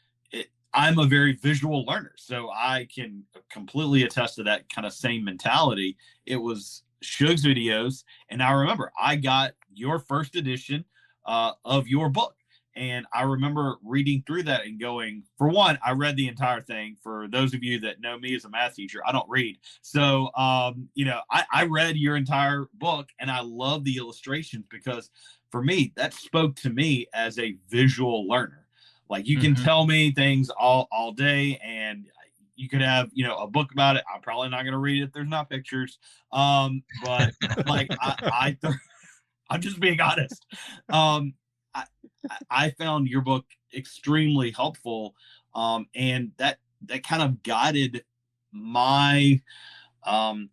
I'm a very visual learner, so I can completely attest to that kind of same mentality. It was Shug's videos, and I remember I got your first edition of your book. And I remember reading through that and going, for one, I read the entire thing. For those of you that know me as a math teacher, I don't read. So, I read your entire book, and I love the illustrations because for me, that spoke to me as a visual learner. You can tell me things all day, and you could have, a book about it. I'm probably not going to read it if there's not pictures. But I'm just being honest. I found your book extremely helpful, and that kind of guided my,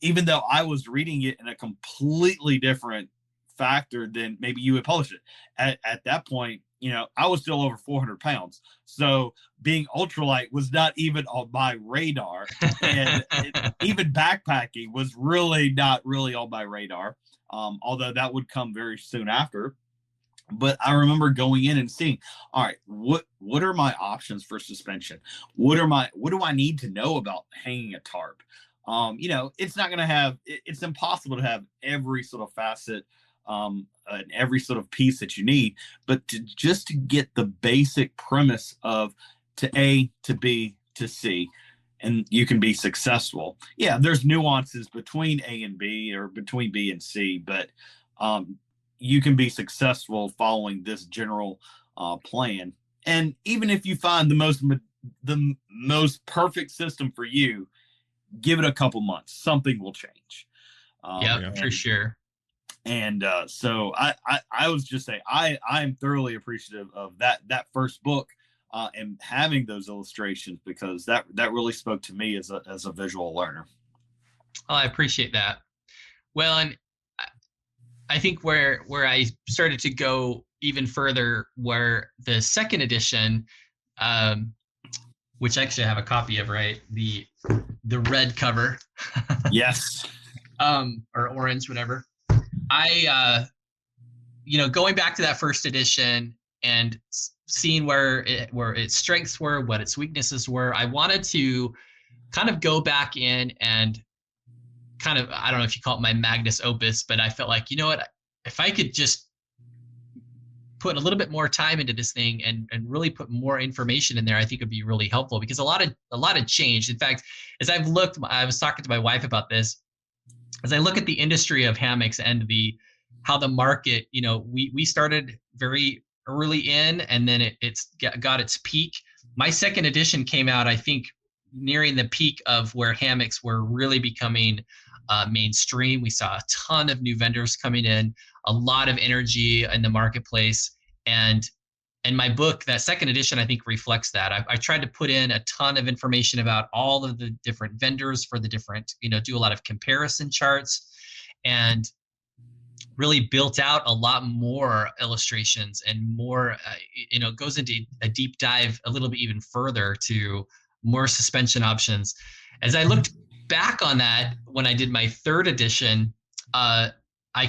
even though I was reading it in a completely different factor than maybe you had published it. At that point, I was still over 400 pounds. So being ultralight was not even on my radar. And even backpacking was not really on my radar, although that would come very soon after. But I remember going in and seeing, all right, what are my options for suspension? What do I need to know about hanging a tarp? It's not going to have, it's impossible to have every sort of facet, and every sort of piece that you need, but to get the basic premise of to A, to B, to C, and you can be successful. Yeah, there's nuances between A and B or between B and C, but, you can be successful following this general plan. And even if you find the most perfect system for you, give it a couple months. Something will change.
For sure.
And so I was just saying, I'm thoroughly appreciative of that first book and having those illustrations, because that really spoke to me as a visual learner.
Oh, I appreciate that. Well, and I think where I started to go even further, where the second edition, which actually I have a copy of, right? The red cover.
Yes.
Or orange, whatever. I, going back to that first edition and seeing where its strengths were, what its weaknesses were, I wanted to kind of go back in and kind of, I don't know if you call it my magnus opus, but I felt like, if I could just put a little bit more time into this thing and really put more information in there, I think it'd be really helpful, because a lot of changed. In fact, as I've looked, I was talking to my wife about this, as I look at the industry of hammocks and the how the market, we started very early in, and then it's got its peak. My second edition came out, I think, nearing the peak of where hammocks were really becoming mainstream. We saw a ton of new vendors coming in, a lot of energy in the marketplace. And my book, that second edition, I think reflects that. I tried to put in a ton of information about all of the different vendors for the different, do a lot of comparison charts, and really built out a lot more illustrations and more, goes into a deep dive a little bit even further to more suspension options. As I looked back on that, when I did my third edition, I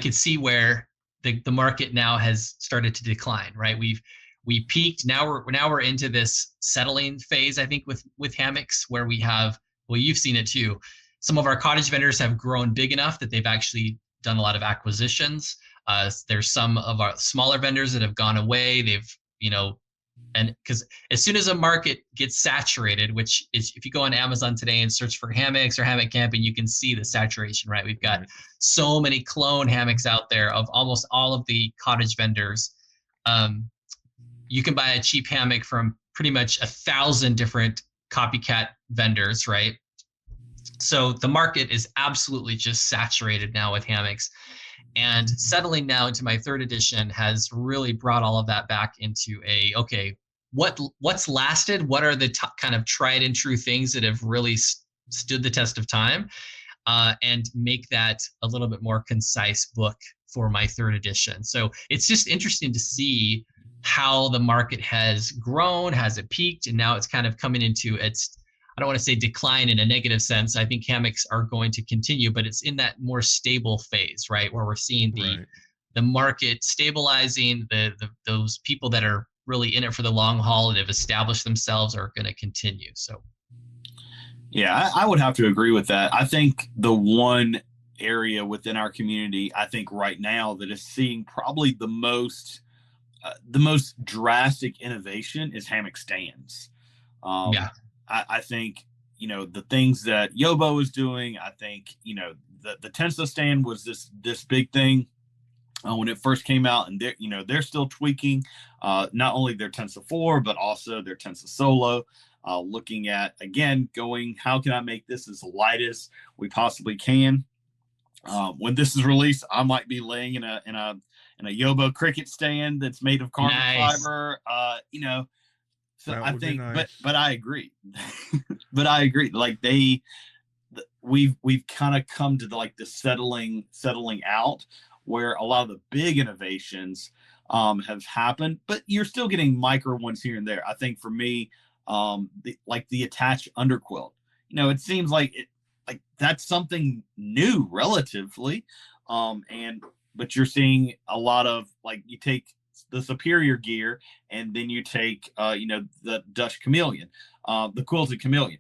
could see where the market now has started to decline, right? We peaked. Now we're into this settling phase, I think, with hammocks, where we have, well, you've seen it too. Some of our cottage vendors have grown big enough that they've actually done a lot of acquisitions. There's some of our smaller vendors that have gone away. They've, and because as soon as a market gets saturated, which is, if you go on Amazon today and search for hammocks or hammock camping, you can see the saturation, right? We've got so many clone hammocks out there of almost all of the cottage vendors. You can buy a cheap hammock from pretty much 1,000 different copycat vendors, right? So the market is absolutely just saturated now with hammocks. And settling now into my third edition has really brought all of that back into okay, what's lasted? What are the kind of tried and true things that have really stood the test of time? And make that a little bit more concise book for my third edition. So it's just interesting to see how the market has grown, has it peaked, and now it's kind of coming into its, I don't want to say decline in a negative sense. I think hammocks are going to continue, but it's in that more stable phase, right? Where we're seeing the market stabilizing, those people that are really in it for the long haul and have established themselves are going to continue. So,
yeah, I would have to agree with that. I think the one area within our community, I think right now, that is seeing probably the most drastic innovation is hammock stands. I think, the things that Yobo is doing, I think, the Tensa stand was this big thing when it first came out, and they're still tweaking not only their Tensa 4, but also their Tensa Solo, looking at, again, how can I make this as light as we possibly can? When this is released, I might be laying in a Yobo cricket stand that's made of carbon fiber, So I think, nice. but I agree. But I agree. Like we've kind of come to the settling out, where a lot of the big innovations have happened, but you're still getting micro ones here and there. I think for me, the attached underquilt, it seems like that's something new relatively, but you're seeing a lot of, you take the Superior gear, and then you take, the Dutch Chameleon, the quilted chameleon.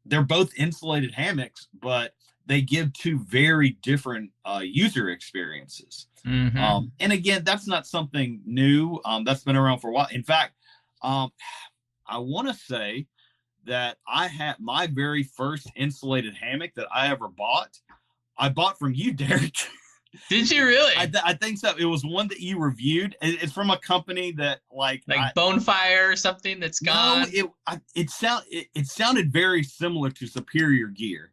They're both insulated hammocks, but they give two very different user experiences. Mm-hmm. And again, that's not something new. That's been around for a while. In fact, I want to say that I had my very first insulated hammock that I ever bought. I bought from you, Derek.
Did you really?
I think so. It was one that you reviewed. It's from a company that
Bonefire or something that's gone.
No, it sounded very similar to Superior gear,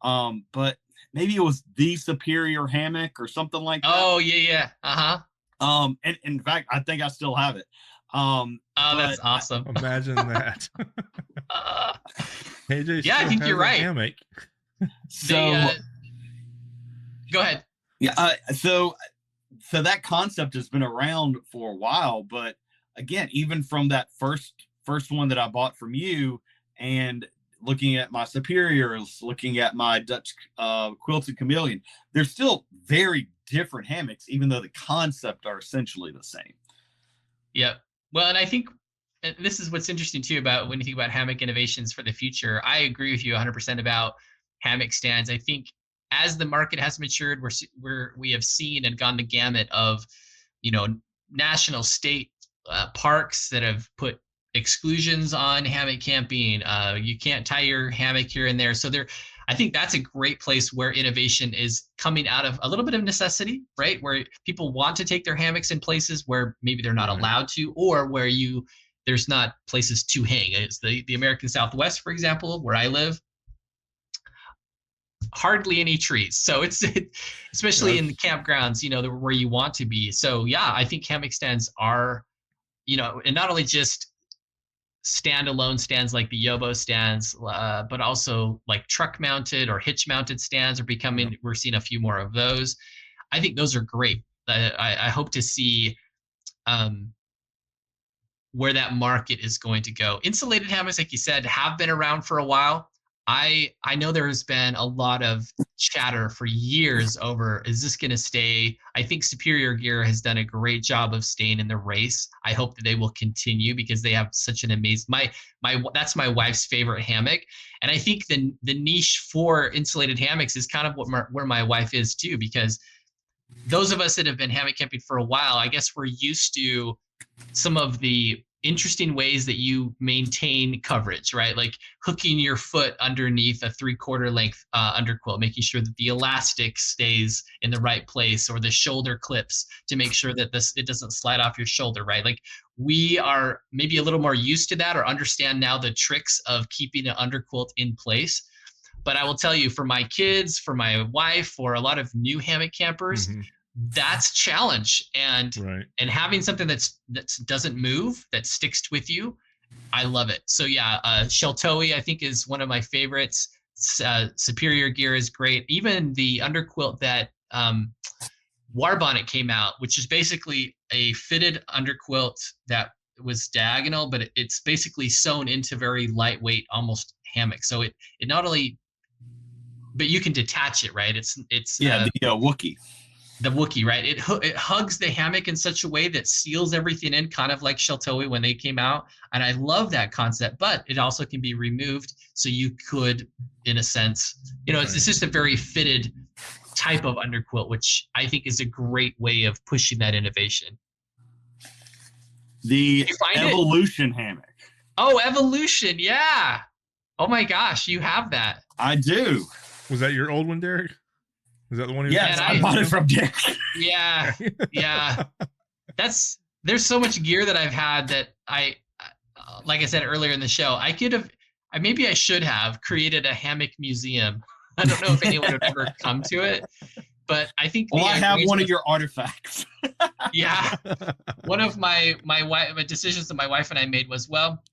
but maybe it was the Superior hammock or something like that.
Oh yeah.
And in fact, I think I still have it.
That's awesome.
Imagine that.
Yeah, I think you're right.
Hammock.
So,
go ahead.
Yeah, so that concept has been around for a while, but again, even from that first one that I bought from you, and looking at my Superiors, looking at my Dutch quilted chameleon, they're still very different hammocks, even though the concept are essentially the same.
Yeah. Well, and I think this is what's interesting too about when you think about hammock innovations for the future. I agree with you 100% about hammock stands. I think as the market has matured, we have seen and gone the gamut of, national, state parks that have put exclusions on hammock camping. You can't tie your hammock here and there. So I think that's a great place where innovation is coming out of a little bit of necessity, right? Where people want to take their hammocks in places where maybe they're not allowed to, or where there's not places to hang. It's the American Southwest, for example, where I live, hardly any trees. So it's especially in the campgrounds, where you want to be. So yeah, I think hammock stands are, and not only just standalone stands like the Yobo stands, but also like truck mounted or hitch mounted stands are becoming, we're seeing a few more of those. I think those are great. I hope to see where that market is going to go. Insulated hammocks, like you said, have been around for a while. I know there has been a lot of chatter for years over, is this going to stay? I think Superior Gear has done a great job of staying in the race. I hope that they will continue because they have such an amazing, that's my wife's favorite hammock. And I think the niche for insulated hammocks is kind of where my wife is too, because those of us that have been hammock camping for a while, I guess we're used to some of the interesting ways that you maintain coverage, right? Like hooking your foot underneath a 3/4 length underquilt, making sure that the elastic stays in the right place, or the shoulder clips to make sure that it doesn't slide off your shoulder, right? Like we are maybe a little more used to that, or understand now the tricks of keeping an underquilt in place. But I will tell you, for my kids, for my wife, for a lot of new hammock campers, that's a challenge. And having something that doesn't move, that sticks with you, I love it. So yeah, Sheltoe I think is one of my favorites. Superior Gear is great. Even the underquilt that Warbonnet came out, which is basically a fitted underquilt that was diagonal, but it's basically sewn into very lightweight, almost hammock. So it not only, but you can detach it, right? It's
the Wookiee.
The Wookiee, right? It hugs the hammock in such a way that seals everything in, kind of like Sheltoe when they came out. And I love that concept, but it also can be removed. So you could, in a sense, it's just a very fitted type of underquilt, which I think is a great way of pushing that innovation.
The Evolution hammock.
Oh, Evolution. Yeah. Oh my gosh. You have that.
I do.
Was that your old one, Derek? Is that the one?
Yes, I bought it from Dick.
Yeah, yeah. There's so much gear that I've had that like I said earlier in the show, maybe I should have created a hammock museum. I don't know if anyone would ever come to it, but I think.
Well, I have one of your artifacts.
Yeah, one of my decisions that my wife and I made was, well,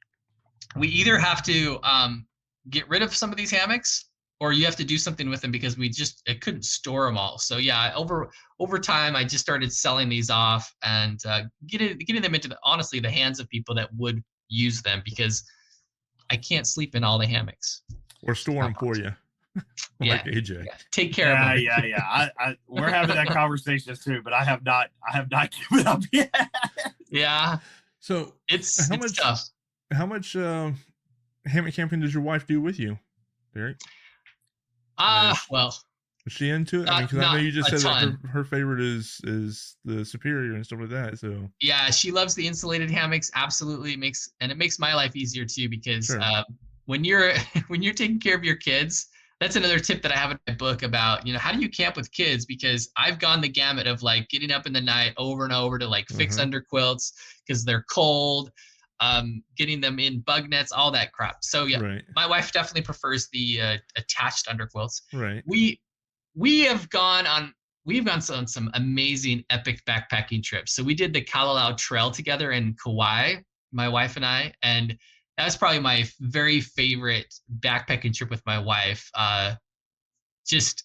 we either have to get rid of some of these hammocks, or you have to do something with them, because I couldn't store them all. So yeah, over time, I just started selling these off and getting them into honestly the hands of people that would use them, because I can't sleep in all the hammocks.
Or store them for you. Like AJ.
Yeah. Take care of them.
Yeah. We're having that conversation too, but I have not given up yet.
Yeah.
So
it's tough.
How much hammock camping does your wife do with you, Derek?
Well,
is she into it? Because I know you just said that her favorite is the Superior and stuff like that. So
yeah, she loves the insulated hammocks. Absolutely, it makes my life easier too, because when you're taking care of your kids, that's another tip that I have in my book about, how do you camp with kids? Because I've gone the gamut of like getting up in the night over and over to like fix underquilts because they're cold. Getting them in bug nets, all that crap. So yeah, my wife definitely prefers the attached underquilts.
Right.
We've gone on some amazing epic backpacking trips. So we did the Kalalau Trail together in Kauai, my wife and I, and that was probably my very favorite backpacking trip with my wife. Just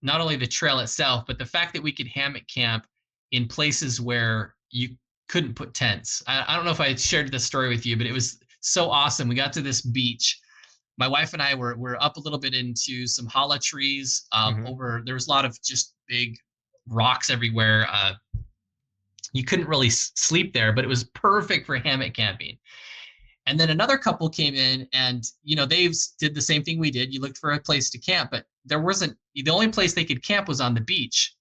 not only the trail itself, but the fact that we could hammock camp in places where you couldn't put tents. I don't know if I shared this story with you, but it was so awesome. We got to this beach. My wife and I were up a little bit into some hala trees. There was a lot of just big rocks everywhere. You couldn't really sleep there, but it was perfect for hammock camping. And then another couple came in, and they did the same thing we did. You looked for a place to camp, but the only place they could camp was on the beach.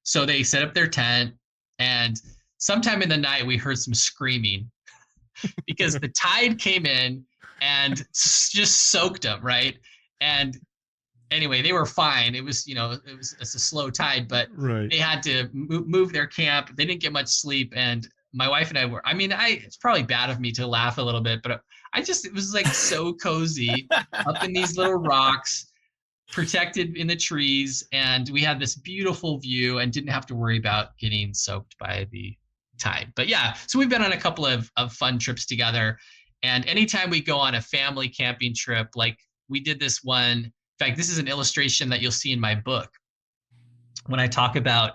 So they set up their tent, and sometime in the night, we heard some screaming because the tide came in and just soaked them, right? And anyway, they were fine. It was, it's a slow tide, but
Right.
they had to move their camp. They didn't get much sleep. And my wife and I were, it's probably bad of me to laugh a little bit, but it was like so cozy up in these little rocks, protected in the trees. And we had this beautiful view and didn't have to worry about getting soaked by the tide. But yeah, so we've been on a couple of fun trips together. And anytime we go on a family camping trip, like we did this one, in fact, this is an illustration that you'll see in my book when I talk about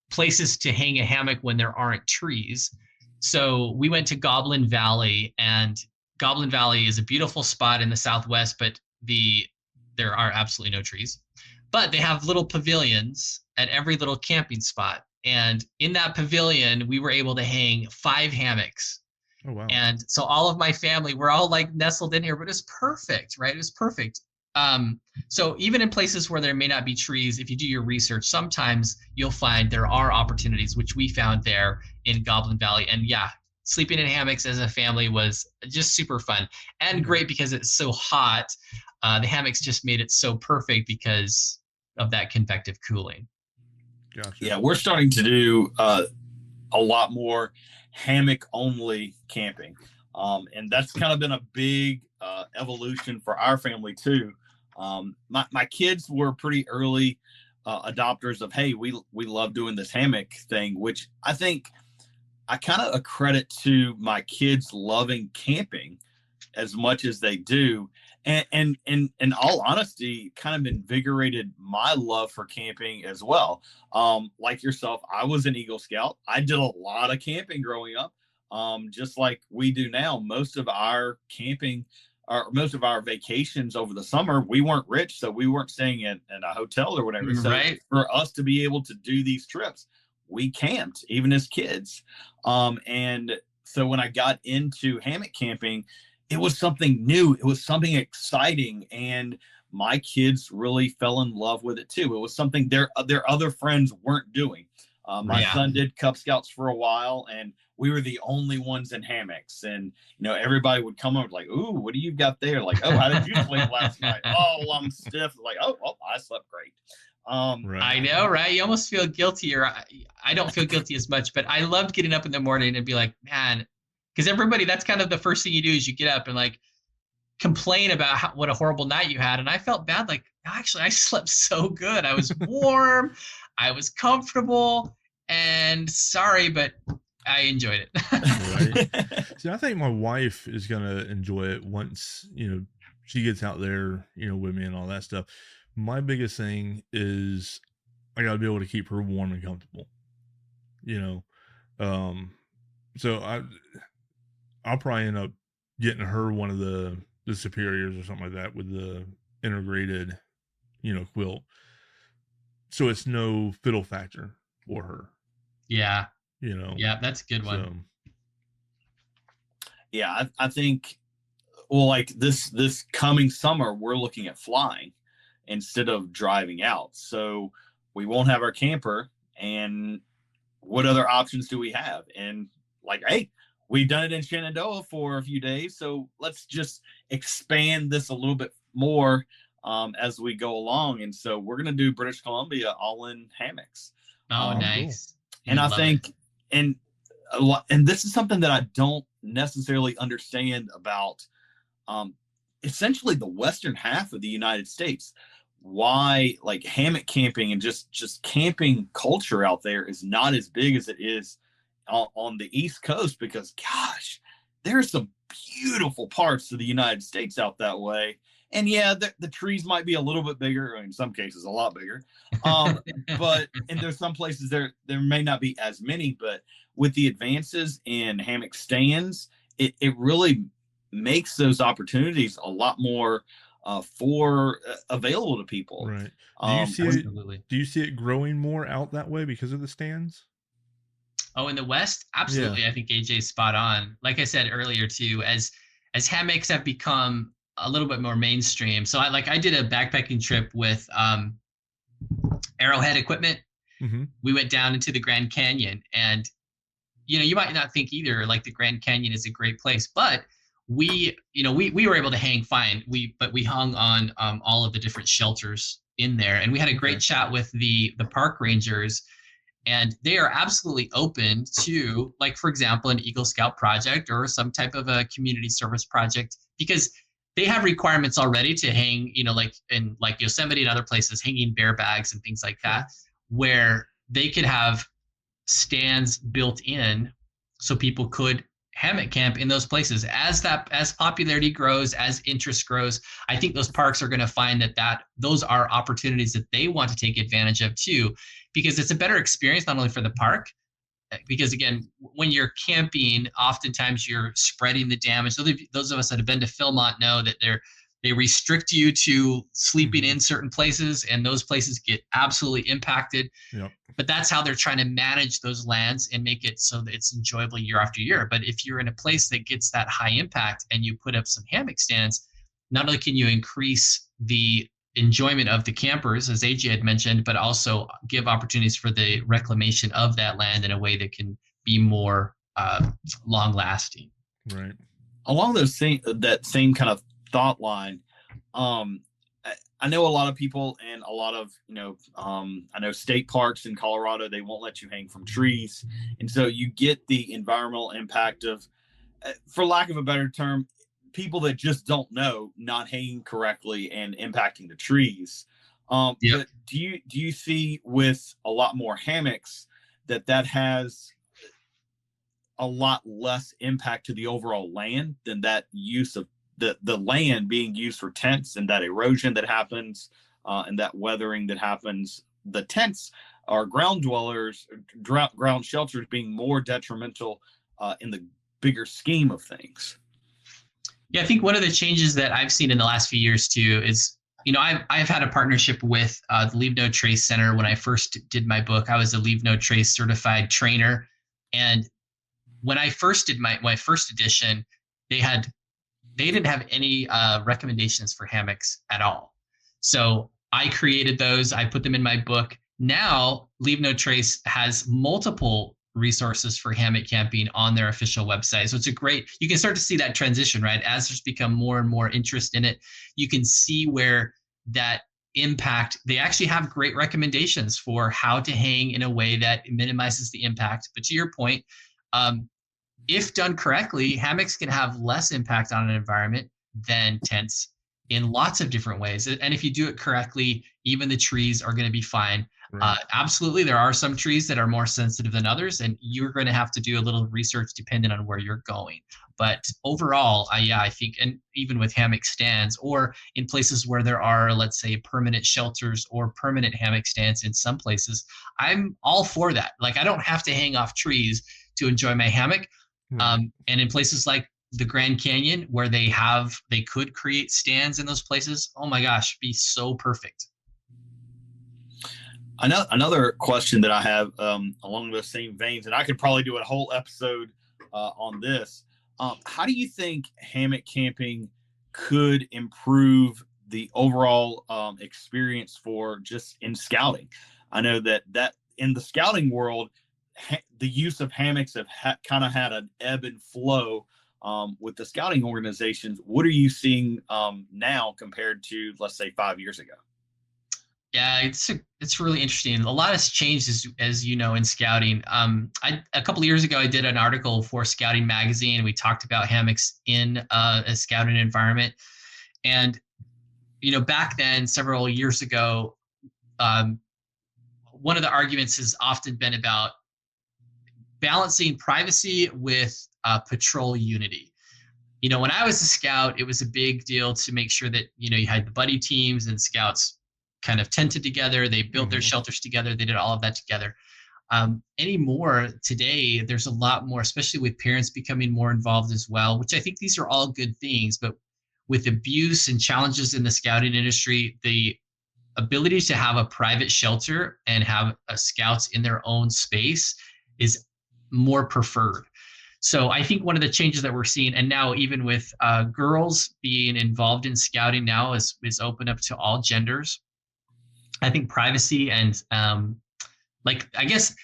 places to hang a hammock when there aren't trees. So we went to Goblin Valley, and Goblin Valley is a beautiful spot in the Southwest, but there are absolutely no trees. But they have little pavilions at every little camping spot. And in that pavilion, we were able to hang 5 hammocks.
Oh, wow.
And so all of my family, we're all like nestled in here, but it's perfect, right? It was perfect. So even in places where there may not be trees, if you do your research, sometimes you'll find there are opportunities, which we found there in Goblin Valley. And yeah, sleeping in hammocks as a family was just super fun and great because it's so hot. The hammocks just made it so perfect because of that convective cooling.
Gotcha.
Yeah, we're starting to do a lot more hammock only camping. And that's kind of been a big evolution for our family too. My kids were pretty early adopters of, hey, we love doing this hammock thing, which I think I kind of accredit to my kids loving camping as much as they do. And in all honesty, kind of invigorated my love for camping as well. Like yourself, I was an Eagle Scout. I did a lot of camping growing up. Just like we do now, most of our vacations over the summer, we weren't rich, so we weren't staying in a hotel or whatever. So
right.
For us to be able to do these trips, we camped even as kids. And so when I got into hammock camping, it was something new. It was something exciting. And my kids really fell in love with it too. It was something their other friends weren't doing. My son did Cub Scouts for a while, and we were the only ones in hammocks. And, everybody would come over like, ooh, what do you got there? Like, oh, how did you sleep last night? Oh, well, I'm stiff. Like, oh, I slept great.
Right.
I know, right? You almost feel guilty, or I don't feel guilty as much, but I loved getting up in the morning and be like, man, because everybody, that's kind of the first thing you do is you get up and like complain about what a horrible night you had. And I felt bad. Like, actually, I slept so good. I was warm. I was comfortable, and sorry, but I enjoyed it.
Right. See, I think my wife is going to enjoy it once, she gets out there, with me and all that stuff. My biggest thing is I got to be able to keep her warm and comfortable, so I'll probably end up getting her one of the superiors or something like that with the integrated, quilt. So it's no fiddle factor for her.
Yeah. Yeah, that's a good one.
So.
Yeah, I think, well, like this coming summer, we're looking at flying instead of driving out. So we won't have our camper, and what other options do we have? And like, hey, we've done it in Shenandoah for a few days, so let's just expand this a little bit more as we go along. And so we're going to do British Columbia all in hammocks.
Oh, nice.
Cool. And I think, and this is something that I don't necessarily understand about essentially the western half of the United States. Why like hammock camping and just camping culture out there is not as big as it is on the East Coast, because gosh, there's some beautiful parts of the United States out that way. And yeah, the trees might be a little bit bigger, or in some cases a lot bigger. But and there's some places there may not be as many, but with the advances in hammock stands, it really makes those opportunities a lot more available to people.
Right. Do you see it growing more out that way because of the stands?
Oh, in the West? Absolutely. Yeah. I think AJ's spot on. Like I said earlier too, as hammocks have become a little bit more mainstream. So I did a backpacking trip with Arrowhead Equipment.
Mm-hmm.
We went down into the Grand Canyon, and you might not think either like the Grand Canyon is a great place, but we were able to hang fine. But we hung on all of the different shelters in there, and we had a great chat with the park rangers, and they are absolutely open to, like, for example, an Eagle Scout project or some type of a community service project, because they have requirements already to hang, like in like Yosemite and other places, hanging bear bags and things like that, where they could have stands built in so people could hammock camp in those places. As popularity grows, as interest grows, I think those parks are going to find that those are opportunities that they want to take advantage of too, because it's a better experience not only for the park, because again, when you're camping, oftentimes you're spreading the damage. So those of us that have been to Philmont know that they restrict you to sleeping in certain places, and those places get absolutely impacted.
Yep.
But that's how they're trying to manage those lands and make it so that it's enjoyable year after year. But if you're in a place that gets that high impact and you put up some hammock stands, not only can you increase the enjoyment of the campers, as AJ had mentioned, but also give opportunities for the reclamation of that land in a way that can be more long lasting.
Right.
Along that same kind of thought line, I know a lot of people and a lot of, I know state parks in Colorado, they won't let you hang from trees. And so you get the environmental impact of, for lack of a better term, people that just don't know not hanging correctly and impacting the trees. But do you see with a lot more hammocks that has a lot less impact to the overall land than that use of the land being used for tents, and that erosion that happens and that weathering that happens? The tents are ground dwellers, ground shelters being more detrimental in the bigger scheme of things.
Yeah, I think one of the changes that I've seen in the last few years too is, I've had a partnership with the Leave No Trace Center. When I first did my book, I was a Leave No Trace certified trainer. And when I first did my first edition, they didn't have any recommendations for hammocks at all. So I created those. I put them in my book. Now, Leave No Trace has multiple resources for hammock camping on their official website. So you can start to see that transition, right? As there's become more and more interest in it, you can see where that impact, they actually have great recommendations for how to hang in a way that minimizes the impact. But to your point, if done correctly, hammocks can have less impact on an environment than tents in lots of different ways. And if you do it correctly, even the trees are going to be fine. Right. Absolutely, there are some trees that are more sensitive than others, and you're going to have to do a little research depending on where you're going. But overall, I think, and even with hammock stands or in places where there are, let's say, permanent shelters or permanent hammock stands in some places, I'm all for that. Like, I don't have to hang off trees to enjoy my hammock. And in places like the Grand Canyon, where they could create stands in those places, oh my gosh, be so perfect.
Another question that I have along those same veins, and I could probably do a whole episode on this. How do you think hammock camping could improve the overall experience for just in scouting? I know that in the scouting world, the use of hammocks have kind of had an ebb and flow with the scouting organizations. What are you seeing now compared to, let's say, 5 years ago?
Yeah, it's really interesting. A lot has changed, as you know, in scouting. A couple of years ago, I did an article for Scouting Magazine. We talked about hammocks in a scouting environment. And, back then, several years ago, one of the arguments has often been about balancing privacy with patrol unity. When I was a scout, it was a big deal to make sure that, you had the buddy teams and scouts kind of tented together. They built their shelters together. They did all of that together. Anymore today, there's a lot more, especially with parents becoming more involved as well, which I think these are all good things. But with abuse and challenges in the scouting industry, the ability to have a private shelter and have scouts in their own space is more preferred. So I think one of the changes that we're seeing, and now even with girls being involved in scouting now is open up to all genders. I think privacy and I guess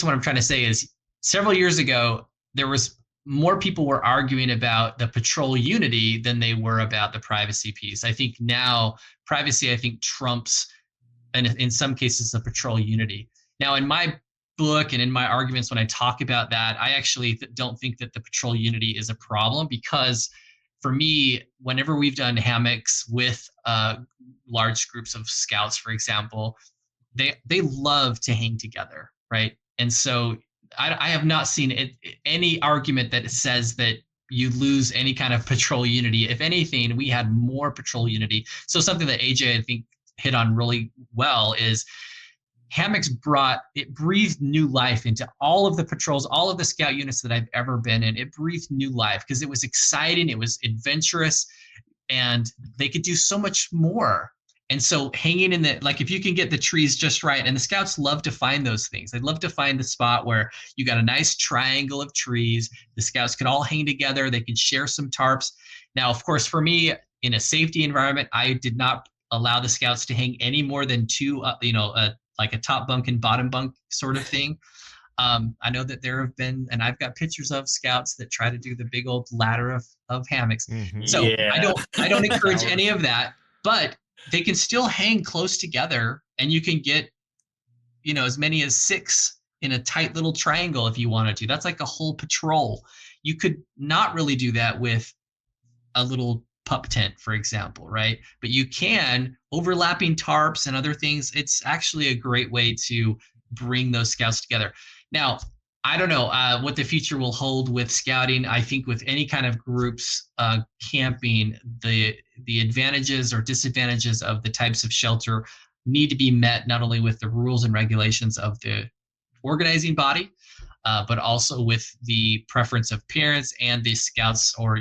what I'm trying to say is, several years ago, there was more people were arguing about the patrol unity than they were about the privacy piece. I think now privacy, I think, trumps, and in some cases, the patrol unity. Now, in my book and in my arguments, when I talk about that, I actually don't think that the patrol unity is a problem, because for me, whenever we've done hammocks with large groups of scouts, for example, they love to hang together, right? And so I have not seen any argument that says that you lose any kind of patrol unity. If anything, we had more patrol unity. So something that AJ, I think, hit on really well is hammocks breathed new life into all of the patrols, all of the scout units that I've ever been in. It breathed new life because it was exciting, it was adventurous, and they could do so much more. And so hanging in the, like, if you can get the trees just right, and the scouts love to find those things. They love to find the spot where you got a nice triangle of trees. The scouts could all hang together. They could share some tarps. Now, of course, for me, in a safety environment, I did not allow the scouts to hang any more than two, like a top bunk and bottom bunk sort of thing. I know that there have been, and I've got pictures of scouts that try to do the big old ladder of hammocks. Mm-hmm. So yeah. I don't encourage any of that, but they can still hang close together, and you can get, as many as 6 in a tight little triangle if you wanted to. That's like a whole patrol. You could not really do that with a little pup tent, for example, right? But you can, overlapping tarps and other things. It's actually a great way to bring those scouts together. Now, I don't know what the future will hold with scouting. I think with any kind of groups camping, the advantages or disadvantages of the types of shelter need to be met, not only with the rules and regulations of the organizing body, but also with the preference of parents and the scouts or,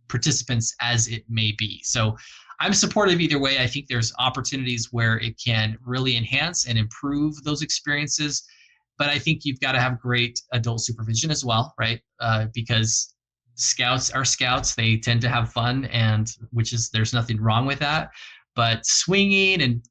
participants as it may be. So I'm supportive either way. I think there's opportunities where it can really enhance and improve those experiences. But I think you've got to have great adult supervision as well, right? Because scouts are scouts. They tend to have fun, and there's nothing wrong with that. But swinging and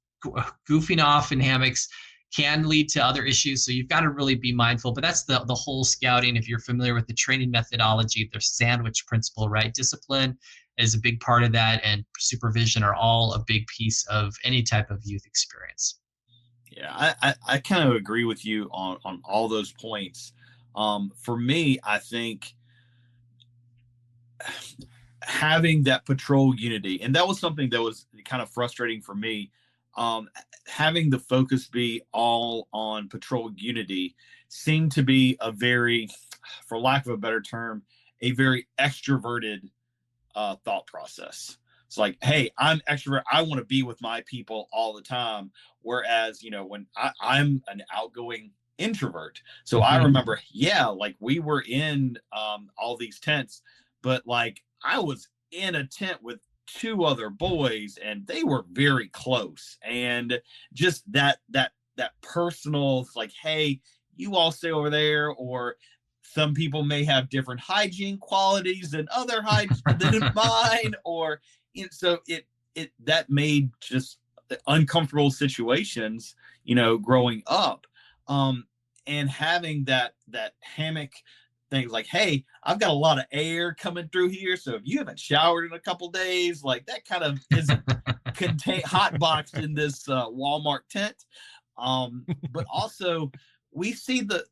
goofing off in hammocks can lead to other issues. So you've got to really be mindful. But that's the whole scouting. If you're familiar with the training methodology, the sandwich principle, right? Discipline is a big part of that, and supervision are all a big piece of any type of youth experience.
Yeah, I kind of agree with you on all those points. For me, I think having that patrol unity, and that was something that was kind of frustrating for me, having the focus be all on patrol unity seemed to be a very, for lack of a better term, a very extroverted thought process. It's like, hey, I'm extrovert. I want to be with my people all the time. Whereas, when I'm an outgoing introvert. So I remember, like we were in all these tents, but like I was in a tent with 2 other boys, and they were very close. And just that personal, like, hey, you all stay over there, or some people may have different hygiene qualities than other hygiene than mine, or so it that made just uncomfortable situations, growing up. And having that hammock thing, like, hey, I've got a lot of air coming through here, so if you haven't showered in a couple days, like that kind of is hot boxed in this Walmart tent. But also we see the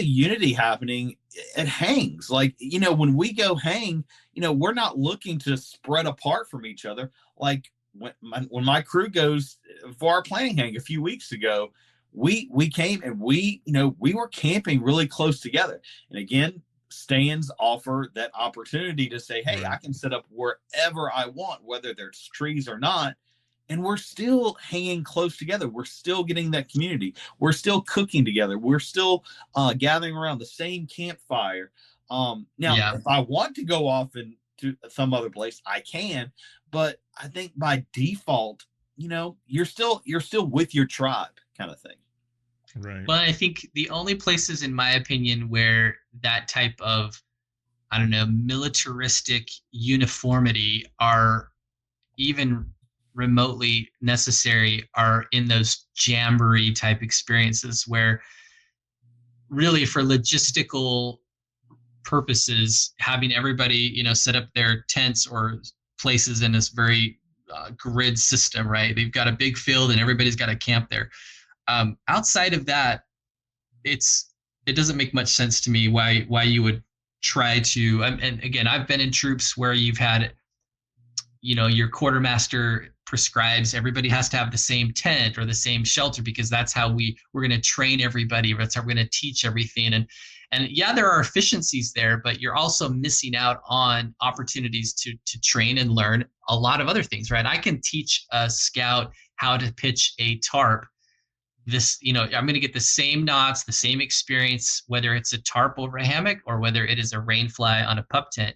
unity happening at hangs. Like, when we go hang, we're not looking to spread apart from each other. Like when my crew goes for our planning hang a few weeks ago, we came and we were camping really close together. And again, stands offer that opportunity to say, hey, I can set up wherever I want, whether there's trees or not. And we're still hanging close together. We're still getting that community. We're still cooking together. We're still gathering around the same campfire. If I want to go off into some other place, I can. But I think by default, you're still with your tribe, kind of thing.
Right.
Well, I think the only places, in my opinion, where that type of, militaristic uniformity are even remotely necessary are in those jamboree type experiences, where really for logistical purposes, having everybody, set up their tents or places in this very grid system, right? They've got a big field and everybody's got to camp there. Outside of that, it doesn't make much sense to me why you would try to, and again, I've been in troops where you've had, your quartermaster prescribes everybody has to have the same tent or the same shelter because that's how we're going to train everybody. That's how we're going to teach everything. And yeah, there are efficiencies there, but you're also missing out on opportunities to train and learn a lot of other things, right? I can teach a scout how to pitch a tarp. I'm going to get the same knots, the same experience, whether it's a tarp over a hammock or whether it is a rain fly on a pup tent.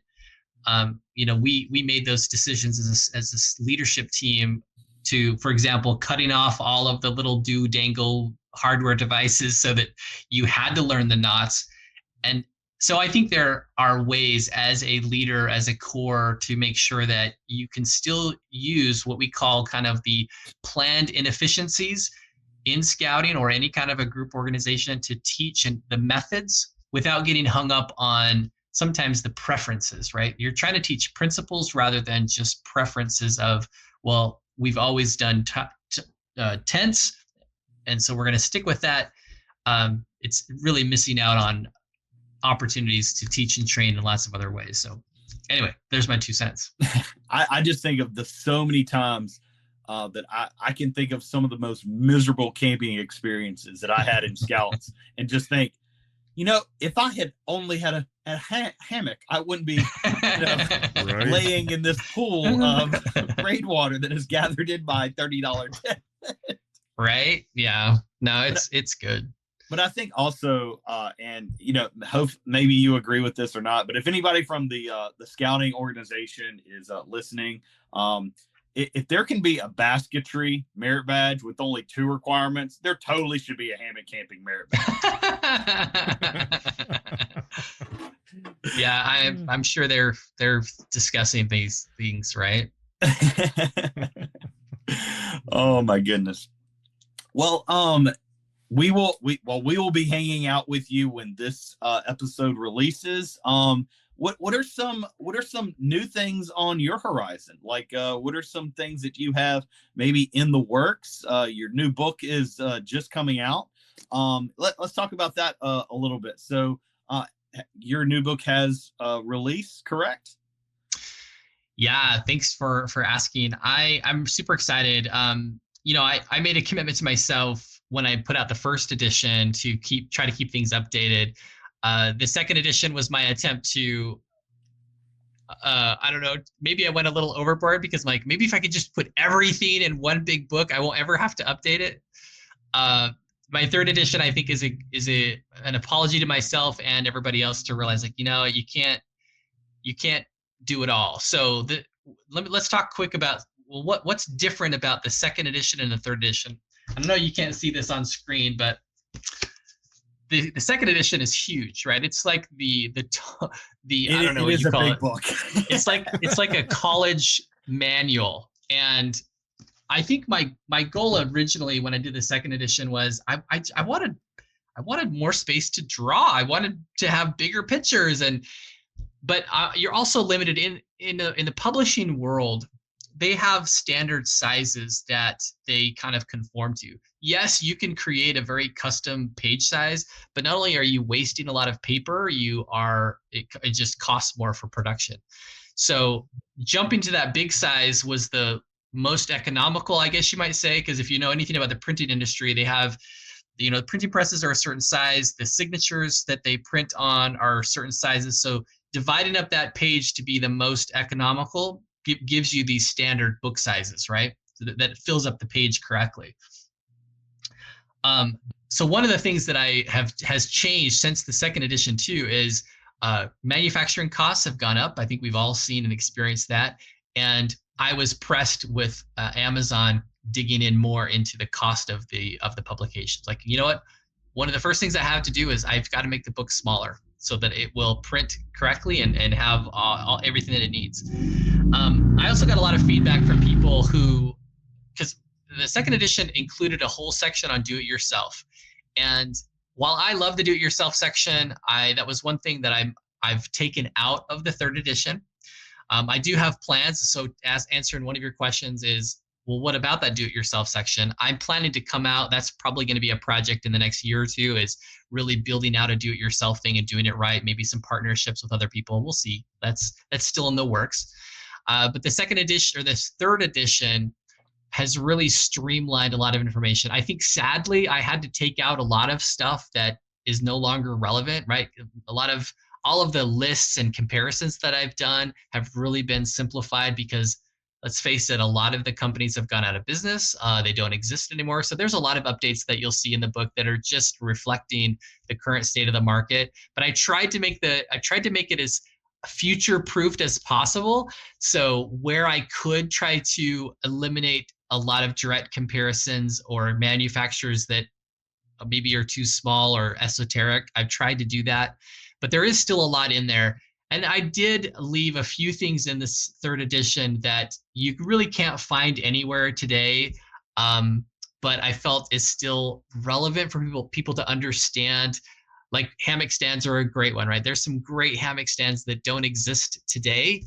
We made those decisions as this leadership team to, for example, cutting off all of the little dangle hardware devices so that you had to learn the knots. And so I think there are ways as a leader, as a core, to make sure that you can still use what we call kind of the planned inefficiencies in scouting or any kind of a group organization to teach the methods without getting hung up on sometimes the preferences, right? You're trying to teach principles rather than just preferences of, well, we've always done tents, and so we're going to stick with that. It's really missing out on opportunities to teach and train in lots of other ways. So anyway, there's my 2 cents.
I just think of so many times that I can think of some of the most miserable camping experiences that I had in scouts and just think, if I had only had a hammock, I wouldn't be
Right.
laying in this pool of rainwater that is gathered in by $30 tent.
Right? Yeah. No, it's good.
But I think also, hope maybe you agree with this or not, but if anybody from the scouting organization is listening, if there can be a basketry merit badge with only 2 requirements, there totally should be a hammock camping merit badge.
Yeah, I'm sure they're discussing these things, right?
Oh my goodness. Well, we will be hanging out with you when this episode releases. What are some new things on your horizon? Like, what are some things that you have maybe in the works? Your new book is just coming out. Let's talk about that a little bit. So, your new book has release, correct?
Yeah, thanks for asking. I'm super excited. I made a commitment to myself when I put out the first edition to try to keep things updated. The second edition was my attempt to, I don't know, maybe I went a little overboard because maybe if I could just put everything in one big book, I won't ever have to update it. My third edition, I think, is an apology to myself and everybody else to realize, you can't do it all. So let's talk quick about what's different about the second edition and the third edition. I know you can't see this on screen, but the second edition is huge, right? It's like the I don't know what you call it.
Book.
It's like a college manual. And I think my goal originally when I did the second edition was I wanted more space to draw. I wanted to have bigger pictures, but you're also limited in the publishing world. They have standard sizes that they kind of conform to. Yes, you can create a very custom page size, but not only are you wasting a lot of paper, it just costs more for production. So jumping to that big size was the most economical, I guess you might say, because if you know anything about the printing industry, they have, the printing presses are a certain size, the signatures that they print on are certain sizes. So dividing up that page to be the most economical gives you these standard book sizes, right? So that it fills up the page correctly. So one of the things that has changed since the second edition too is manufacturing costs have gone up. I think we've all seen and experienced that. And I was pressed with Amazon digging in more into the cost of the publications. Like, you know what? One of the first things I have to do is I've got to make the book smaller so that it will print correctly and have everything that it needs. I also got a lot of feedback from people because the second edition included a whole section on do-it-yourself. And while I love the do-it-yourself section, that was one thing that I've taken out of the third edition. I do have plans. So as answering one of your questions is, well, what about that do-it-yourself section? I'm planning to come out. That's probably going to be a project in the next year or two, is really building out a do-it-yourself thing and doing it right. Maybe some partnerships with other people. We'll see. That's still in the works. But the second edition, or this third edition, has really streamlined a lot of information. I think sadly, I had to take out a lot of stuff that is no longer relevant, right? All of the lists and comparisons that I've done have really been simplified because, let's face it, a lot of the companies have gone out of business. They don't exist anymore. So there's a lot of updates that you'll see in the book that are just reflecting the current state of the market. But I tried to make it as future-proofed as possible. So where I could try to eliminate a lot of direct comparisons or manufacturers that maybe are too small or esoteric, I've tried to do that. But there is still a lot in there. And I did leave a few things in this third edition that you really can't find anywhere today, but I felt is still relevant for people to understand. Like hammock stands are a great one, right? There's some great hammock stands that don't exist today,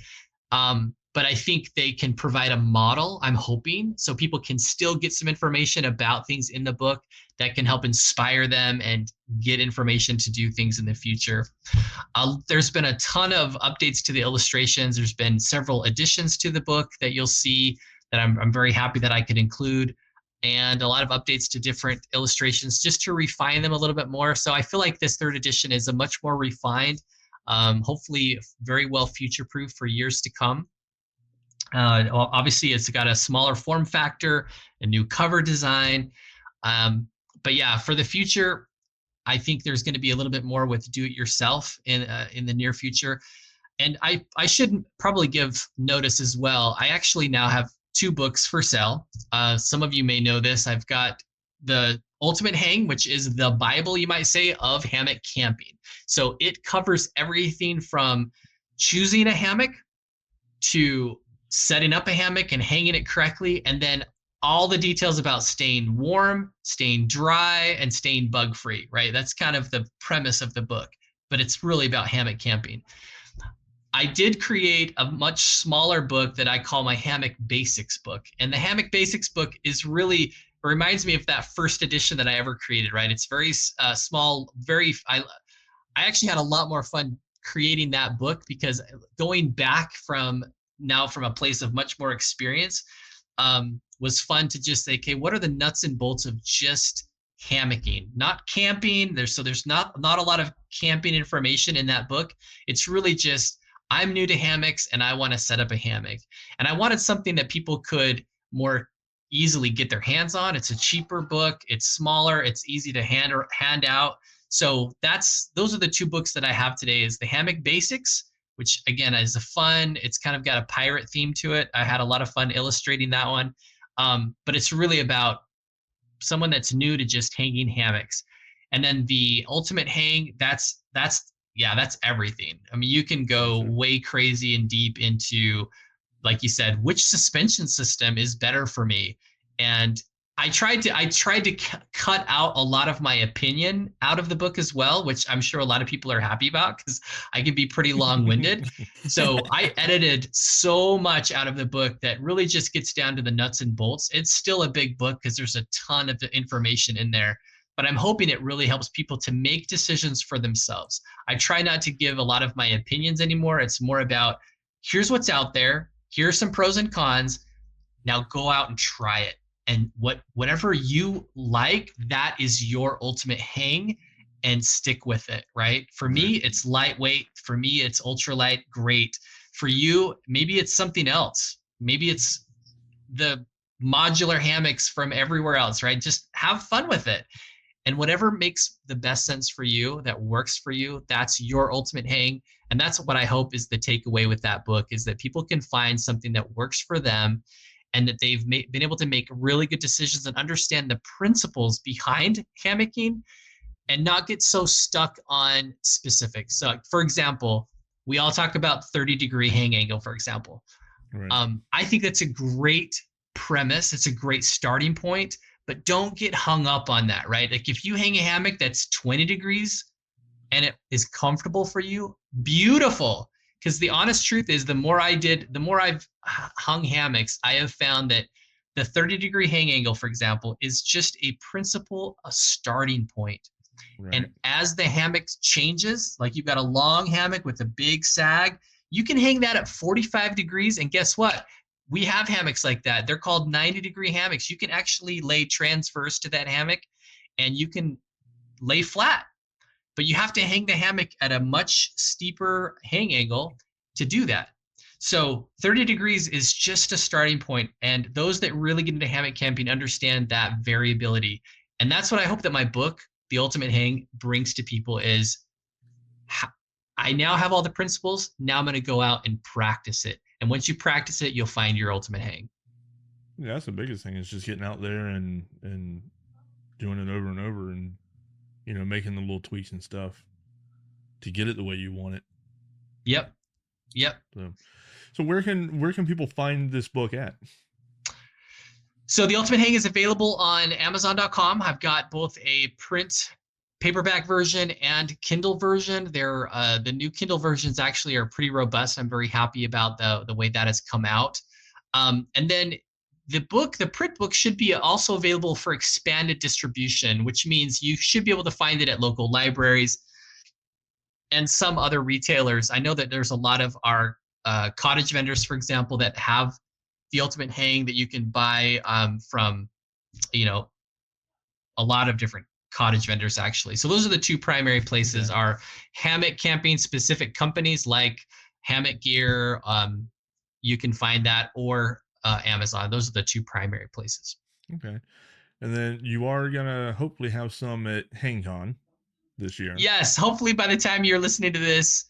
but I think they can provide a model, I'm hoping, so people can still get some information about things in the book that can help inspire them and get information to do things in the future. There's been a ton of updates to the illustrations. There's been several additions to the book that you'll see that I'm very happy that I could include, and a lot of updates to different illustrations just to refine them a little bit more. So I feel like this third edition is a much more refined, hopefully very well future-proof for years to come. Obviously, it's got a smaller form factor, a new cover design. But yeah, for the future, I think there's going to be a little bit more with do-it-yourself in the near future. And I should probably give notice as well. I actually now have 2 books for sale. Some of you may know this. I've got the Ultimate Hang, which is the Bible, you might say, of hammock camping. So it covers everything from choosing a hammock to setting up a hammock and hanging it correctly, and then all the details about staying warm, staying dry, and staying bug-free, right? That's kind of the premise of the book, but it's really about hammock camping. I did create a much smaller book that I call my Hammock Basics book. And the Hammock Basics book is really, reminds me of that first edition that I ever created, right? It's very small, I actually had a lot more fun creating that book because going back from a place of much more experience, was fun to just say, okay, what are the nuts and bolts of just hammocking, not camping? There's not a lot of camping information in that book. It's really just, I'm new to hammocks and I want to set up a hammock. And I wanted something that people could more easily get their hands on. It's a cheaper book. It's smaller. It's easy to hand out. So those are the 2 books that I have today, is the Hammock Basics, which again is it's kind of got a pirate theme to it. I had a lot of fun illustrating that one. But it's really about someone that's new to just hanging hammocks. And then the Ultimate Hang, that's everything. I mean, you can go way crazy and deep into, like you said, which suspension system is better for me. And I tried to cut out a lot of my opinion out of the book as well, which I'm sure a lot of people are happy about because I can be pretty long-winded. So I edited so much out of the book that really just gets down to the nuts and bolts. It's still a big book because there's a ton of information in there, but I'm hoping it really helps people to make decisions for themselves. I try not to give a lot of my opinions anymore. It's more about, here's what's out there. Here's some pros and cons. Now go out and try it. And whatever you like, that is your ultimate hang, and stick with it, right? For me, it's lightweight. For me, it's ultralight. Great. For you, maybe it's something else. Maybe it's the modular hammocks from everywhere else, right? Just have fun with it. And whatever makes the best sense for you, that works for you, that's your ultimate hang. And that's what I hope is the takeaway with that book, is that people can find something that works for them, and that they've been able to make really good decisions and understand the principles behind hammocking and not get so stuck on specifics. So, for example, we all talk about 30-degree hang angle, for example. Right. I think that's a great premise. It's a great starting point, but don't get hung up on that, right? Like if you hang a hammock that's 20 degrees and it is comfortable for you, beautiful. Because the honest truth is, the more I've hung hammocks, I have found that the 30-degree hang angle, for example, is just a starting point.
Right.
And as the hammock changes, like you've got a long hammock with a big sag, you can hang that at 45 degrees. And guess what? We have hammocks like that. They're called 90-degree hammocks. You can actually lay transverse to that hammock and you can lay flat. But you have to hang the hammock at a much steeper hang angle to do that. So 30 degrees is just a starting point. And those that really get into hammock camping understand that variability. And that's what I hope that my book, The Ultimate Hang, brings to people is, I now have all the principles. Now I'm going to go out and practice it. And once you practice it, you'll find your ultimate hang.
Yeah, that's the biggest thing, is just getting out there and doing it over and over, and making the little tweaks and stuff to get it the way you want it.
Yep.
So where can people find this book at?
So The Ultimate Hang is available on Amazon.com. I've got both a print paperback version and Kindle version. The new Kindle versions actually are pretty robust. I'm very happy about the way that has come out. And then the print book should be also available for expanded distribution, which means you should be able to find it at local libraries and some other retailers. I know that there's a lot of our cottage vendors, for example, that have The Ultimate Hang that you can buy from, a lot of different cottage vendors, actually. So those are the two primary places, are hammock camping specific companies like Hammock Gear. You can find that, or Amazon. Those are the two primary places.
Okay. And then you are going to hopefully have some at HangCon this year.
Yes. Hopefully by the time you're listening to this,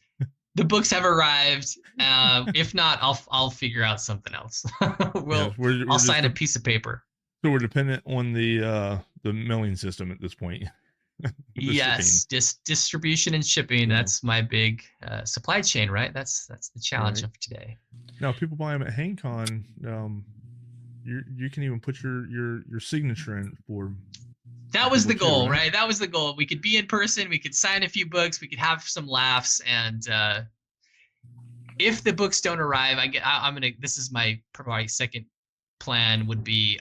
the books have arrived. If not, I'll figure out something else. I'll sign a piece of paper.
So we're dependent on the mailing system at this point.
Yes. Distribution and shipping.
Yeah.
That's my big supply chain, right? That's the challenge of today.
Now, if people buy them at HangCon, you can even put your signature in for.
That was the goal, right? That was the goal. We could be in person. We could sign a few books. We could have some laughs. And if the books don't arrive, I'm gonna. This is my probably second plan would be,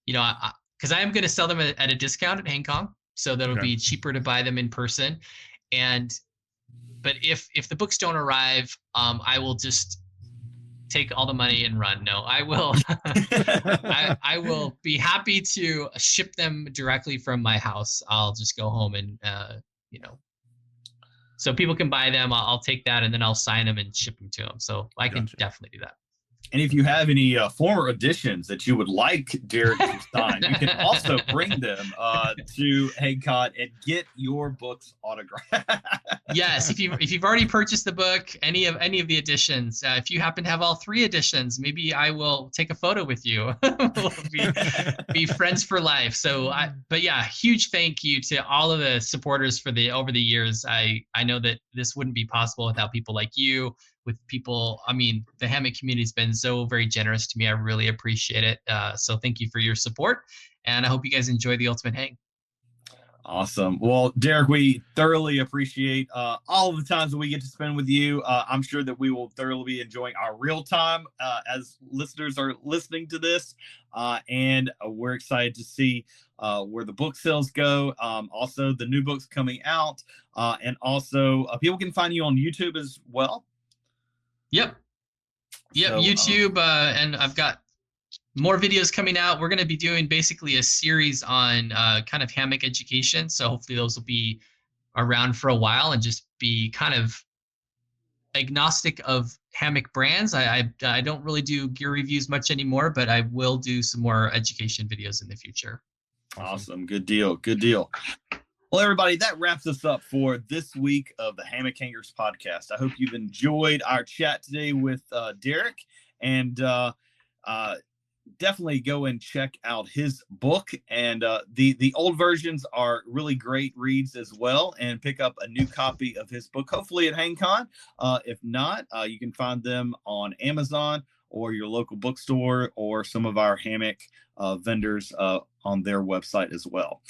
because I am gonna sell them at a discount at HangCon, so that'll be cheaper to buy them in person. But if the books don't arrive, I will just take all the money and run. No, I will. I will be happy to ship them directly from my house. I'll just go home and so people can buy them. I'll take that and then I'll sign them and ship them to them. So I can definitely do that.
And if you have any former editions that you would like Derek to sign, you can also bring them to HangCon and get your books autographed.
Yes, if you've already purchased the book, any of the editions, if you happen to have all 3 editions, maybe I will take a photo with you. We'll be friends for life. So, but yeah, huge thank you to all of the supporters over the years. I know that this wouldn't be possible without people like you. With people, the hammock community has been so very generous to me. I really appreciate it. So thank you for your support, and I hope you guys enjoy The Ultimate Hang.
Awesome. Well, Derek, we thoroughly appreciate all of the times that we get to spend with you. I'm sure that we will thoroughly be enjoying our real time as listeners are listening to this. And we're excited to see where the book sales go. Also, the new books coming out. And also, people can find you on YouTube as well.
Yep. So, YouTube, and I've got more videos coming out. We're going to be doing basically a series on kind of hammock education. So hopefully those will be around for a while and just be kind of agnostic of hammock brands. I don't really do gear reviews much anymore, but I will do some more education videos in the future.
Awesome. Good deal. Good deal. Well, everybody, that wraps us up for this week of the Hammock Hangers podcast. I hope you've enjoyed our chat today with Derek, and definitely go and check out his book. And the old versions are really great reads as well, and pick up a new copy of his book, hopefully at HangCon. If not, you can find them on Amazon or your local bookstore or some of our hammock vendors on their website as well.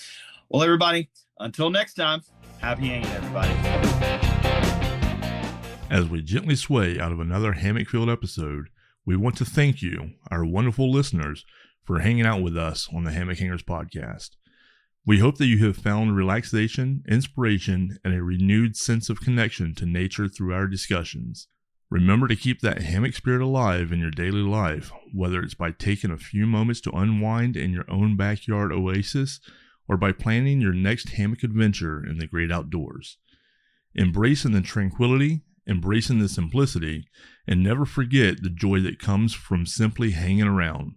Well, everybody, until next time, happy hanging, everybody.
As we gently sway out of another hammock-filled episode, we want to thank you, our wonderful listeners, for hanging out with us on the Hammock Hangers podcast. We hope that you have found relaxation, inspiration, and a renewed sense of connection to nature through our discussions. Remember to keep that hammock spirit alive in your daily life, whether it's by taking a few moments to unwind in your own backyard oasis or by planning your next hammock adventure in the great outdoors. Embracing the tranquility, embracing the simplicity, and never forget the joy that comes from simply hanging around.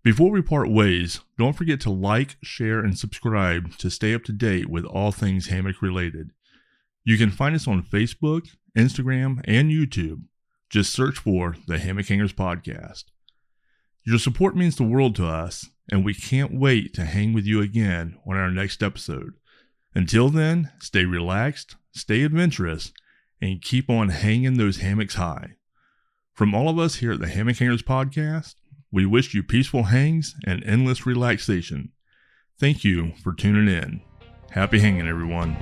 Before we part ways, don't forget to like, share, and subscribe to stay up to date with all things hammock related. You can find us on Facebook, Instagram, and YouTube. Just search for the Hammock Hangers Podcast. Your support means the world to us, and we can't wait to hang with you again on our next episode. Until then, stay relaxed, stay adventurous, and keep on hanging those hammocks high. From all of us here at the Hammock Hangers Podcast, we wish you peaceful hangs and endless relaxation. Thank you for tuning in. Happy hanging, everyone.